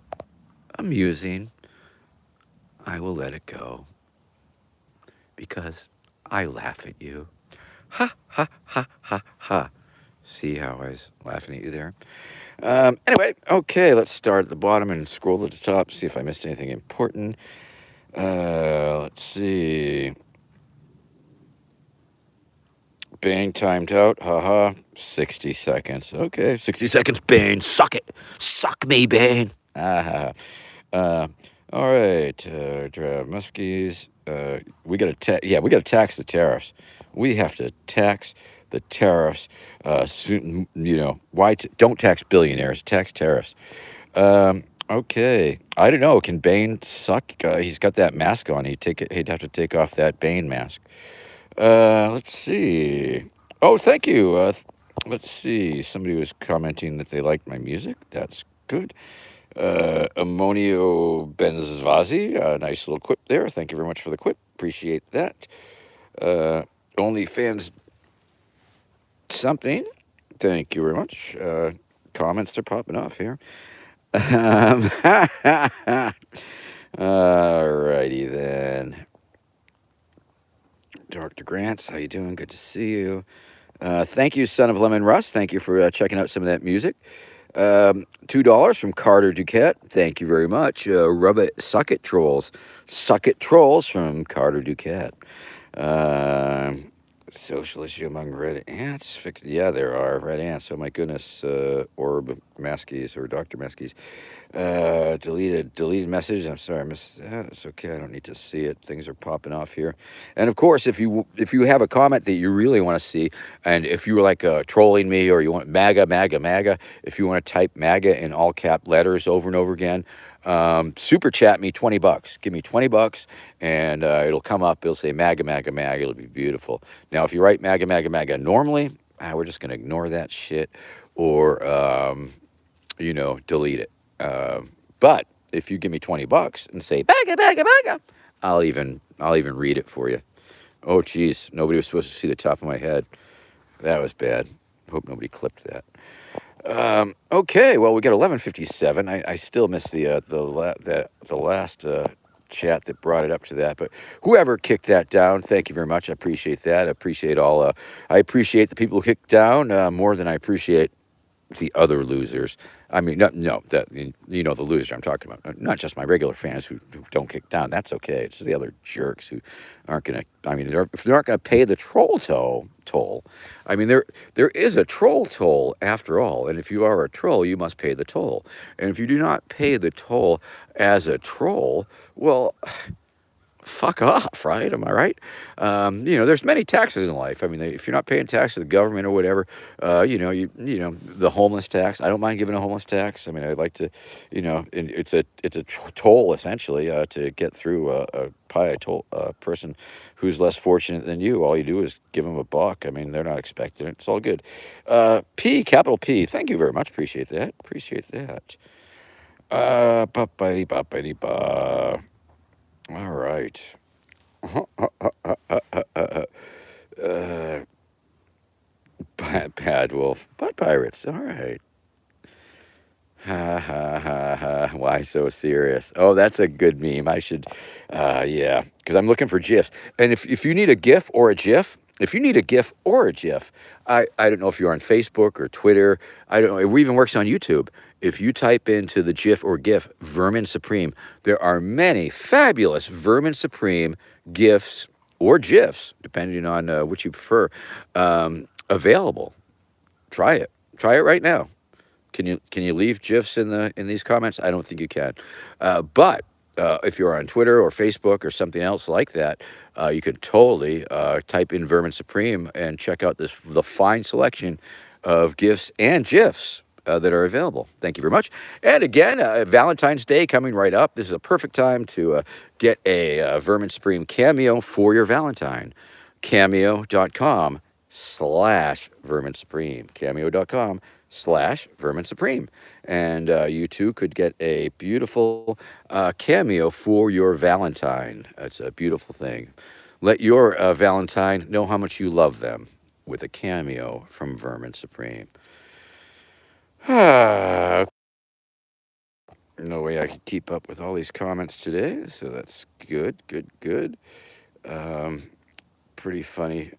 amusing, I will let it go because I laugh at you. Ha, ha, ha, ha, ha. See how I was laughing at you there? Anyway, okay, let's start at the bottom and scroll to the top, see if I missed anything important. Let's see. Bane timed out. Haha. 60 seconds. Okay. 60 seconds, Bane. Suck it. Suck me, Bane. Ah. Uh, all right. Muskies. We got to we got to tax the tariffs. We have to tax the tariffs. Soon, why don't tax billionaires, tax tariffs. Okay. I don't know. Can Bane suck? He's got that mask on. He'd have to take off that Bane mask. Let's see. Oh, thank you. Let's see. Somebody was commenting that they liked my music. That's good. Ammonio Benzvazi, a nice little quip there. Thank you very much for the quip. Appreciate that. OnlyFans something. Thank you very much. Comments are popping off here. Alrighty then. Dr. Grants, how you doing? Good to see you. Thank you, Son of Lemon Rust. Thank you for checking out some of that music. $2 from Carter Duquette. Thank you very much. Rub it, suck it, trolls. Suck it, trolls from Carter Duquette. Social issue among red ants. Yeah, there are red ants. Oh my goodness. Orb Maskies or Dr. Maskies. Deleted message. I'm sorry, I missed that. It's okay. I don't need to see it. Things are popping off here. And of course, if you have a comment that you really want to see, and if you were like trolling me or you want MAGA, if you want to type MAGA in all cap letters over and over again, super chat me $20. Give me $20, and it'll come up. It'll say MAGA. It'll be beautiful. Now, if you write MAGA normally, we're just gonna ignore that shit, or delete it. But if you give me $20 and say MAGA, I'll even read it for you. Oh, geez, nobody was supposed to see the top of my head. That was bad. Hope nobody clipped that. Okay, well, we got 11:57. I still missed the last chat that brought it up to that, but whoever kicked that down, thank you very much. I appreciate that. I appreciate the people who kicked down more than I appreciate the other losers. I mean, the loser I'm talking about. Not just my regular fans who don't kick down. That's okay. It's just the other jerks who aren't going to, if they're not going to pay the troll toll. I mean, there is a troll toll after all. And if you are a troll, you must pay the toll. And if you do not pay the toll as a troll, well, fuck off, right? Am I right? There's many taxes in life. I mean, if you're not paying tax to the government or whatever, the homeless tax. I don't mind giving a homeless tax. I mean, I'd like to, and it's a toll essentially to get through a person who's less fortunate than you. All you do is give them a buck. I mean, they're not expecting it. It's all good. Capital P. Thank you very much. Appreciate that. Ba-ba-dee-ba-ba-dee-ba. All right. Bad Wolf. Bud Pirates. All right. Ha ha ha ha. Why so serious? Oh, that's a good meme. I should, yeah, because I'm looking for GIFs. And if you need a GIF or a GIF, I don't know if you're on Facebook or Twitter. I don't know. It even works on YouTube. If you type into the GIF or GIF Vermin Supreme, there are many fabulous Vermin Supreme GIFs or GIFs, depending on which you prefer, available. Try it. Try it right now. Can you leave GIFs in these comments? I don't think you can. But if you're on Twitter or Facebook or something else like that, you can totally type in Vermin Supreme and check out the fine selection of GIFs and GIFs that are available. Thank you very much. And again, Valentine's Day coming right up. This is a perfect time to get a Vermin Supreme cameo for your Valentine. Cameo.com Vermin Supreme. Cameo.com/Vermin Supreme. And you too could get a beautiful cameo for your Valentine. It's a beautiful thing. Let your Valentine know how much you love them with a cameo from Vermin Supreme. No way I could keep up with all these comments today, so that's good, good, good. Pretty funny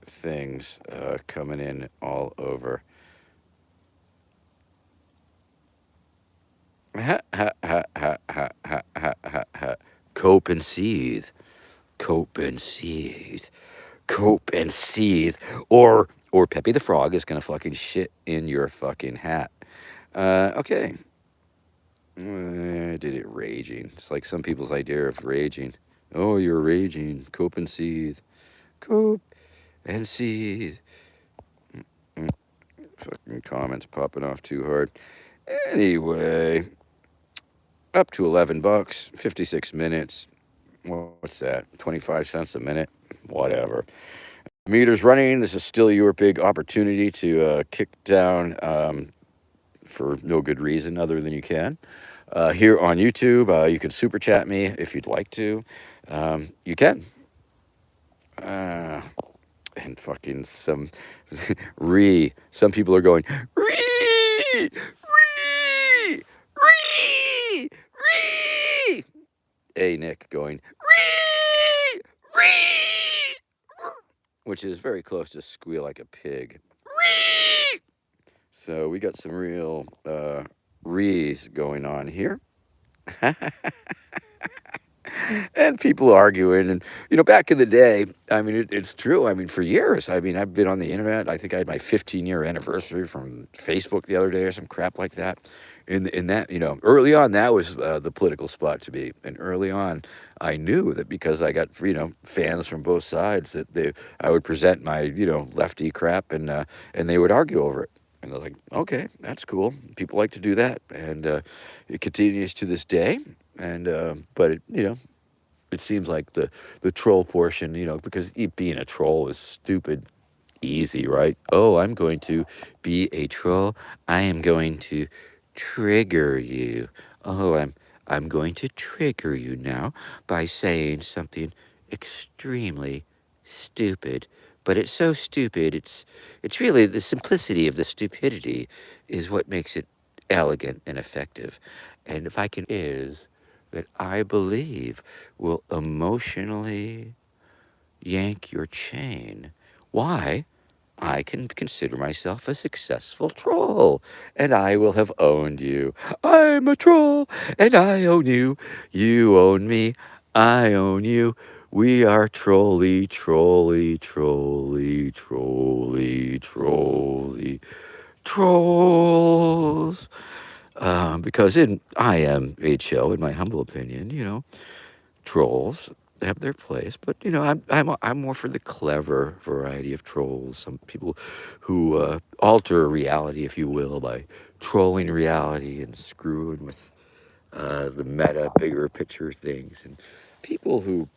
things coming in all over. Ha, ha, ha, ha, ha, ha, ha, ha, ha. Cope and seethe. Cope and seethe. Cope and seethe. Or Peppy the Frog is gonna fucking shit in your fucking hat. Okay. Did it raging? It's like some people's idea of raging. Oh, you're raging. Cope and seethe. Cope and seethe. Fucking comments popping off too hard. Anyway, up to $11, 56 minutes. What's that? 25 cents a minute? Whatever. Meter's running. This is still your big opportunity to kick down for no good reason other than you can. Here on YouTube, you can super chat me if you'd like to. You can. And fucking some some people are going re. A Nick going which is very close to squeal like a pig. So we got some real rees going on here. And people arguing. And, back in the day, I mean, it's true. I mean, for years, I mean, I've been on the internet. I think I had my 15-year anniversary from Facebook the other day or some crap like that. In that, early on, that was the political spot to be. And early on, I knew that because I got, fans from both sides, that I would present my, lefty crap and they would argue over it. And they're like, okay, that's cool. People like to do that. And it continues to this day. And, but it seems like the troll portion, because being a troll is stupid easy, right? Oh, I'm going to be a troll. I am going to trigger you. Oh, I'm going to trigger you now by saying something extremely stupid. But it's so stupid, it's really the simplicity of the stupidity is what makes it elegant and effective. And if I can is that I believe will emotionally yank your chain. Why? I can consider myself a successful troll, and I will have owned you. I'm a troll, and I own you. You own me. I own you. We are trolly, trolly, trolly, trolly, trolly, trolls. Because in IMHO, in my humble opinion, trolls have their place, but I'm more for the clever variety of trolls. Some people who alter reality, if you will, by trolling reality and screwing with the meta, bigger picture things, and people who,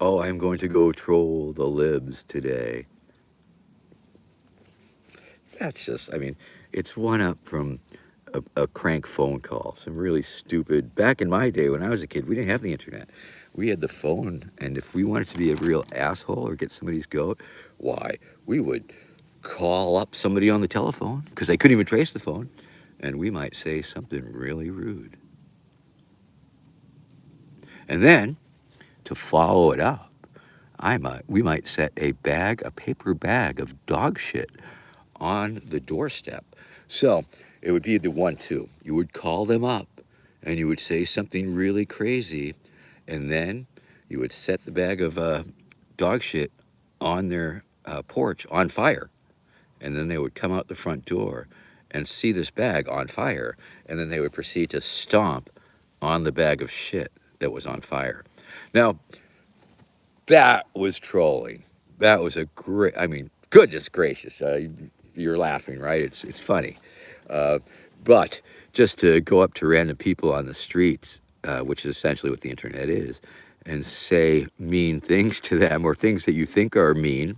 oh, I'm going to go troll the libs today. That's just, I mean, it's one up from a crank phone call. Some really stupid. Back in my day when I was a kid, we didn't have the internet. We had the phone, and if we wanted to be a real asshole or get somebody's goat, why, we would call up somebody on the telephone because they couldn't even trace the phone, and we might say something really rude. And then to follow it up, we might set a paper bag of dog shit on the doorstep. So it would be the 1-2. You would call them up and you would say something really crazy, and then you would set the bag of dog shit on their porch on fire, and then they would come out the front door and see this bag on fire, and then they would proceed to stomp on the bag of shit that was on fire. Now, that was trolling. That was a great, I mean, goodness gracious. You're laughing, right? It's funny. But just to go up to random people on the streets, which is essentially what the internet is, and say mean things to them or things that you think are mean,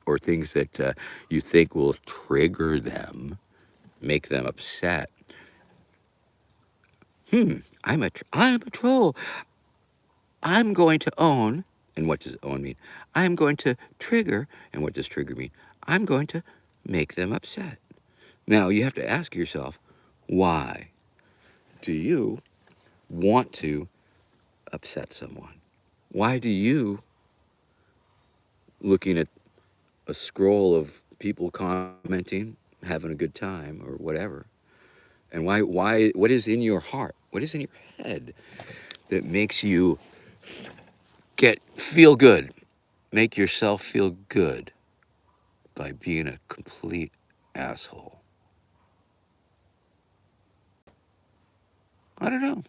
or things that you think will trigger them, make them upset. I'm a troll. I'm going to own. And what does own mean? I'm going to trigger. And what does trigger mean? I'm going to make them upset. Now, you have to ask yourself, why do you want to upset someone? Why do you, looking at a scroll of people commenting, having a good time or whatever, and what is in your heart? What is in your head that makes you feel good, make yourself feel good by being a complete asshole? I don't know.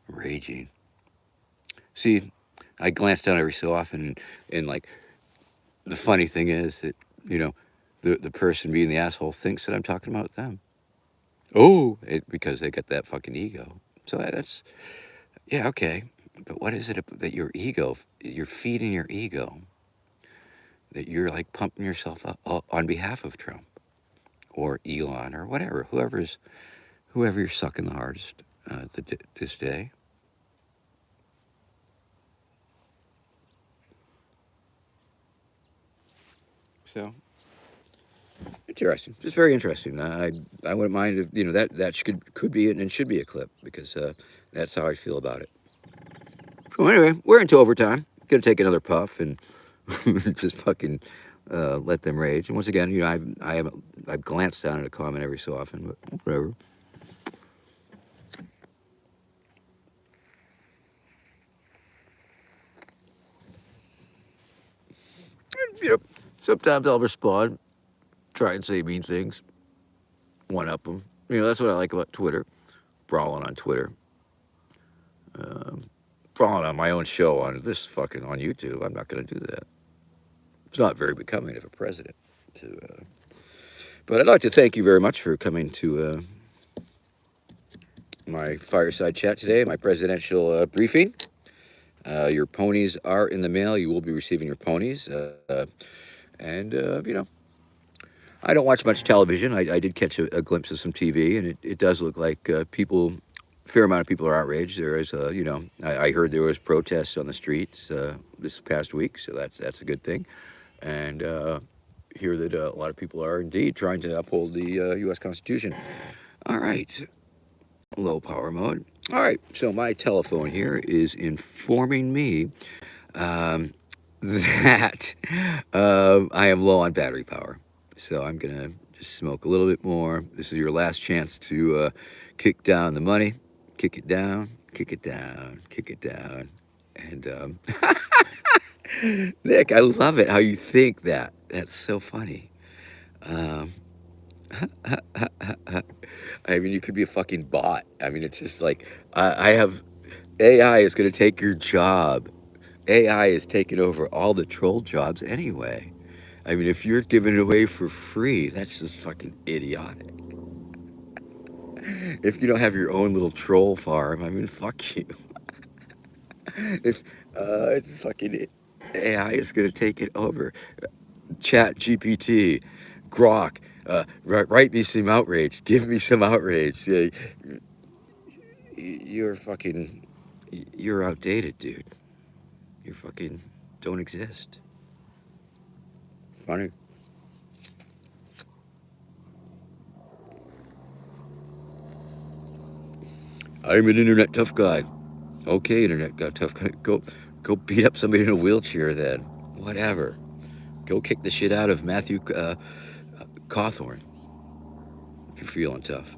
Raging. See, I glance down every so often, and like, the funny thing is that, you know, the person being the asshole thinks that I'm talking about them. Oh, because they got that fucking ego. So that's, yeah, okay. But what is it that your ego, you're feeding your ego, that you're like pumping yourself up on behalf of Trump or Elon or whatever, whoever you're sucking the hardest this day? So interesting, just very interesting. I wouldn't mind if, that could be it and should be a clip, because that's how I feel about it. So anyway, we're into overtime. Gonna take another puff and just fucking let them rage. And once again, I've glanced down at a comment every so often, but whatever. You know, sometimes I'll respond, try and say mean things, one up them. That's what I like about Twitter. Brawling on Twitter, brawling on my own show on this fucking on YouTube. I'm not gonna do that. It's not very becoming of a president. To, but I'd like to thank you very much for coming to my fireside chat today, my presidential briefing. Your ponies are in the mail. You will be receiving your ponies. And, I don't watch much television. I did catch a glimpse of some TV, and it does look like fair amount of people are outraged. There is, I heard there was protests on the streets this past week, so that's a good thing. And hear that a lot of people are indeed trying to uphold the U.S. Constitution. All right. Low power mode. All right, so my telephone here is informing me that I am low on battery power. So I'm going to just smoke a little bit more. This is your last chance to kick down the money. Kick it down, kick it down, kick it down. And Nick, I love it how you think that. That's so funny. Um, I mean, you could be a fucking bot. I mean, it's just like, I have AI is going to take your job. AI is taking over all the troll jobs anyway. I mean, if you're giving it away for free, that's just fucking idiotic. If you don't have your own little troll farm, I mean, fuck you. If it's fucking AI is going to take it over. Chat GPT, Grok, write me some outrage. Give me some outrage. You're fucking, you're outdated, dude. You fucking don't exist. Funny. I'm an internet tough guy. Okay, internet tough guy. Go beat up somebody in a wheelchair then. Whatever. Go kick the shit out of Matthew Cawthorn if you're feeling tough.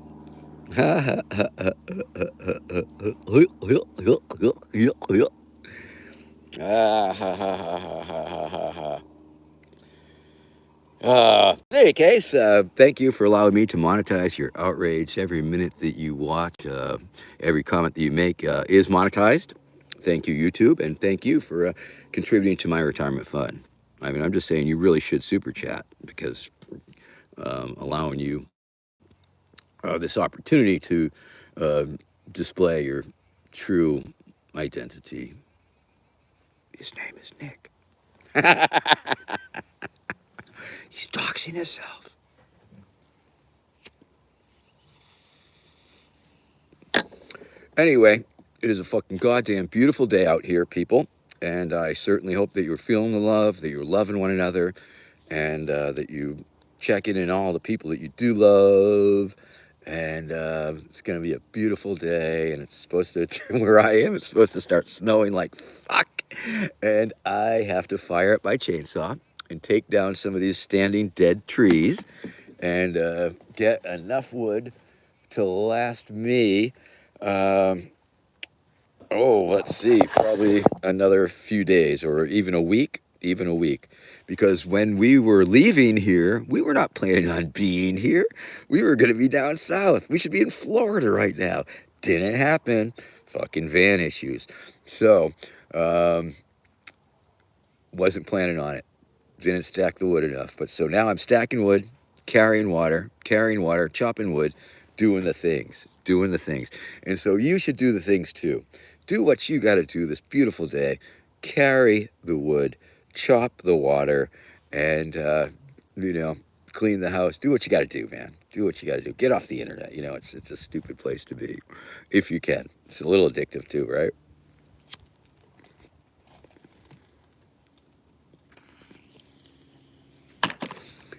In any case, thank you for allowing me to monetize your outrage. Every minute that you watch, every comment that you make is monetized. Thank you, YouTube, and thank you for contributing to my retirement fund. I mean, I'm just saying you really should super chat, because allowing you this opportunity to uh, display your true identity His name is Nick. He's doxing himself. Anyway, it is a fucking goddamn beautiful day out here, people. And I certainly hope that you're feeling the love, that you're loving one another, and that you check in on all the people that you do love. And it's going to be a beautiful day. And it's supposed to, where I am, it's supposed to start snowing like fuck. And I have to fire up my chainsaw and take down some of these standing dead trees and get enough wood to last me. Let's see, probably another few days or even a week, because when we were leaving here, we were not planning on being here. We were going to be down south. We should be in Florida right now. Didn't happen. Fucking van issues. So, wasn't planning on it. Didn't stack the wood enough. But so now I'm stacking wood, carrying water, chopping wood, doing the things. And so you should do the things too. Do what you got to do this beautiful day. Carry the wood, chop the water, and, clean the house. Do what you got to do, man. Do what you got to do. Get off the internet. It's a stupid place to be if you can. It's a little addictive too, right?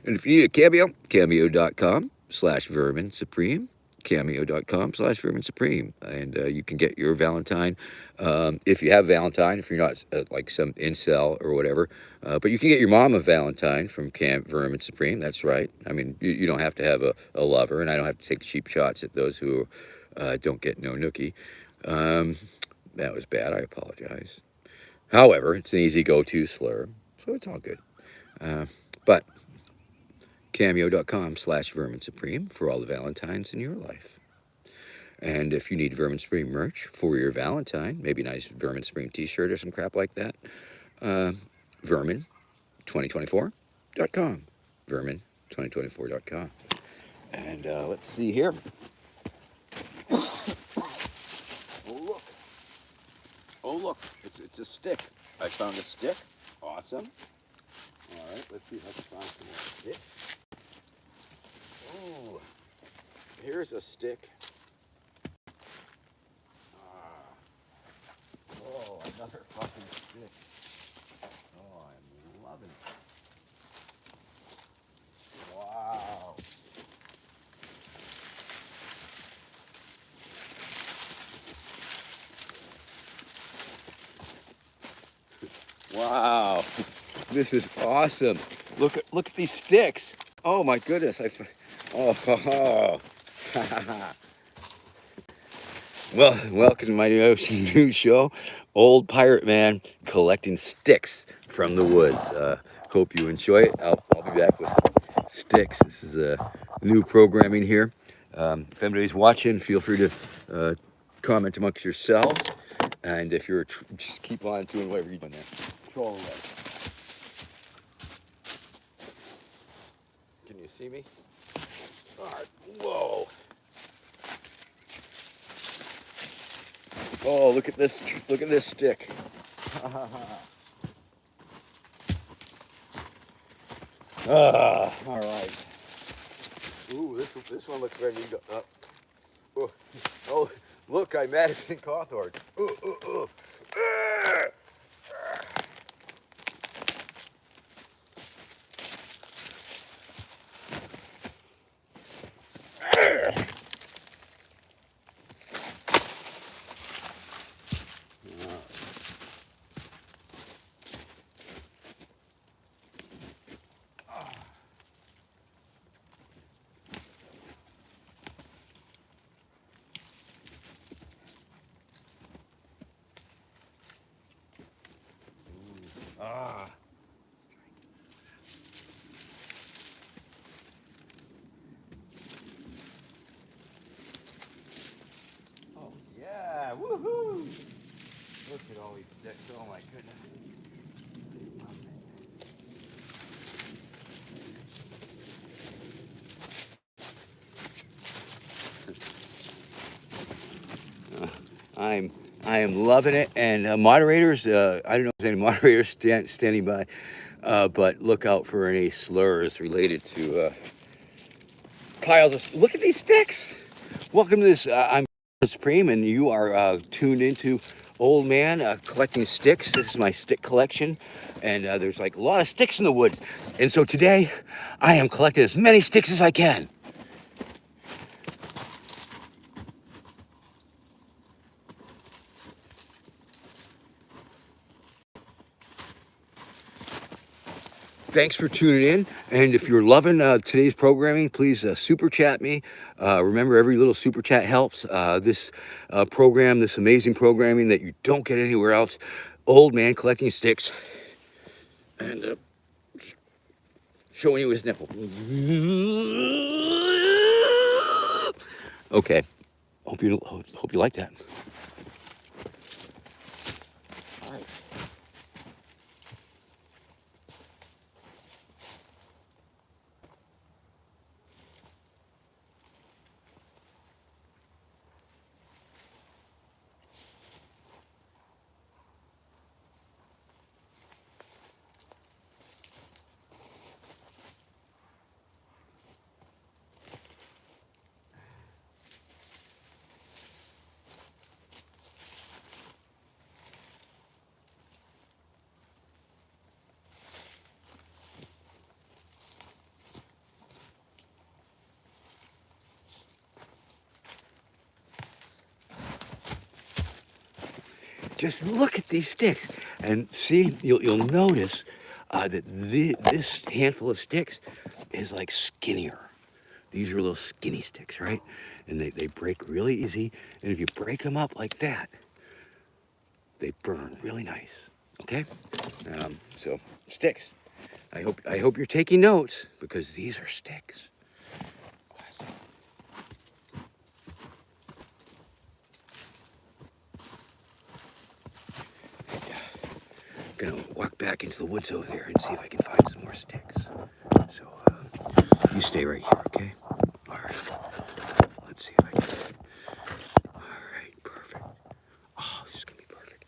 And if you need a cameo, cameo.com/Vermin Supreme. Cameo.com/Vermin Supreme. And you can get your Valentine if you have Valentine, if you're not like some incel or whatever. But you can get your mom a Valentine from Vermin Supreme. That's right. I mean, you don't have to have a lover, and I don't have to take cheap shots at those who don't get no nookie. That was bad. I apologize. However, it's an easy go-to slur, so it's all good. But cameo.com/Vermin Supreme for all the Valentines in your life. And if you need Vermin Supreme merch for your Valentine, maybe a nice Vermin Supreme t-shirt or some crap like that, Vermin2024.com. Vermin2024.com. And let's see here. Oh, look. It's a stick. I found a stick. Awesome. All right, let's see if I can find some more sticks. Oh, here's a stick. Oh, another fucking stick. Oh, I'm loving it. Wow. Wow. This is awesome. Look at these sticks. Oh my goodness. Well, welcome to my new show, Old Pirate Man collecting sticks from the woods. Hope you enjoy it. I'll be back with sticks. This is new programming here. If anybody's watching, feel free to comment amongst yourselves. And if you're just keep on doing whatever you're doing there. Troll away. Can you see me? All right. Whoa. Oh, look at this stick. All right. Ooh, this one looks ready to go up. Oh, look, I Madison Cawthorn. Ooh. Oh, yeah, woohoo! Look at all these sticks, oh my goodness. I'm I am loving it. And moderators, I don't know if there's any moderators standing by, but look out for any slurs related to piles of. Look at these sticks. Welcome to this. I'm Supreme, and you are tuned into Old Man collecting sticks. This is my stick collection, and there's like a lot of sticks in the woods. And so today, I am collecting as many sticks as I can. Thanks for tuning in. And if you're loving today's programming, please super chat me. Remember, every little super chat helps. This program, this amazing programming that you don't get anywhere else. Old Man collecting sticks and showing you his nipple. Okay. Hope you like that. All right. Just look at these sticks and see. You'll notice that this handful of sticks is like skinnier. These are little skinny sticks, right? And they break really easy. And if you break them up like that, they burn really nice. Okay? So sticks. I hope you're taking notes because these are sticks. Gonna walk back into the woods over there and see if I can find some more sticks. So you stay right here, okay? All right. Let's see if I can. All right, perfect. Oh, this is gonna be perfect.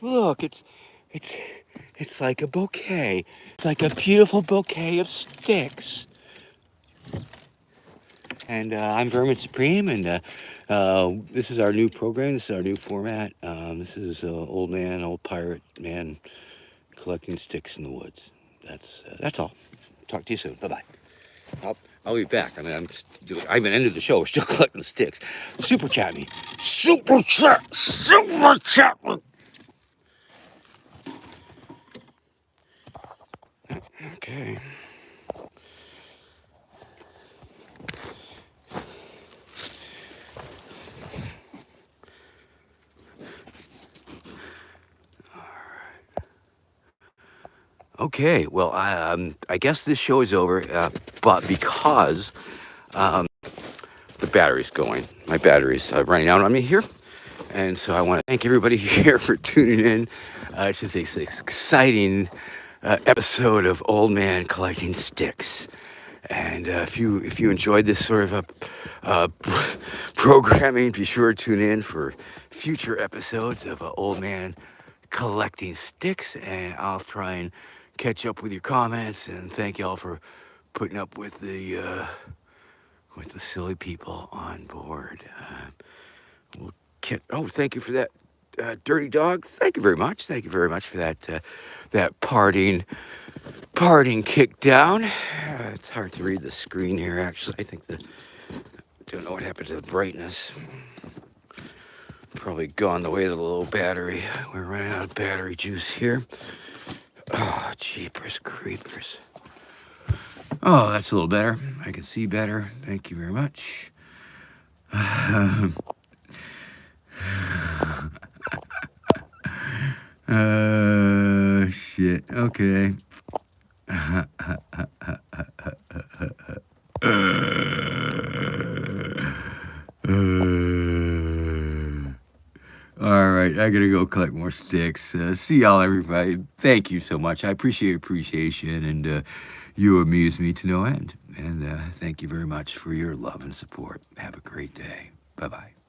Look, it's like a bouquet. It's like a beautiful bouquet of sticks. And I'm Vermin Supreme, and this is our new program. This is our new format. This is old man, old pirate man, collecting sticks in the woods. That's all. Talk to you soon. Bye bye. I'll be back. I mean, I haven't ended the show. We're still collecting sticks. Super chat me. Super chat. Super chat me. Okay. Okay, well, I guess this show is over, but because the battery's going, my battery's running out on me here, and so I want to thank everybody here for tuning in to this exciting episode of Old Man Collecting Sticks. And if you enjoyed this sort of a programming, be sure to tune in for future episodes of Old Man collecting sticks, and I'll try and catch up with your comments. And thank y'all for putting up with the silly people on board. We'll thank you for that, dirty dog. Thank you very much. Thank you very much for that parting kick down. It's hard to read the screen here. Actually, I think don't know what happened to the brightness. Probably gone the way of the little battery. We're running out of battery juice here. Oh, jeepers creepers. Oh, that's a little better. I can see better. Thank you very much. Shit. Okay. All right, I gotta go collect more sticks. See y'all, everybody. Thank you so much. I appreciate your appreciation, and you amuse me to no end. And thank you very much for your love and support. Have a great day. Bye-bye.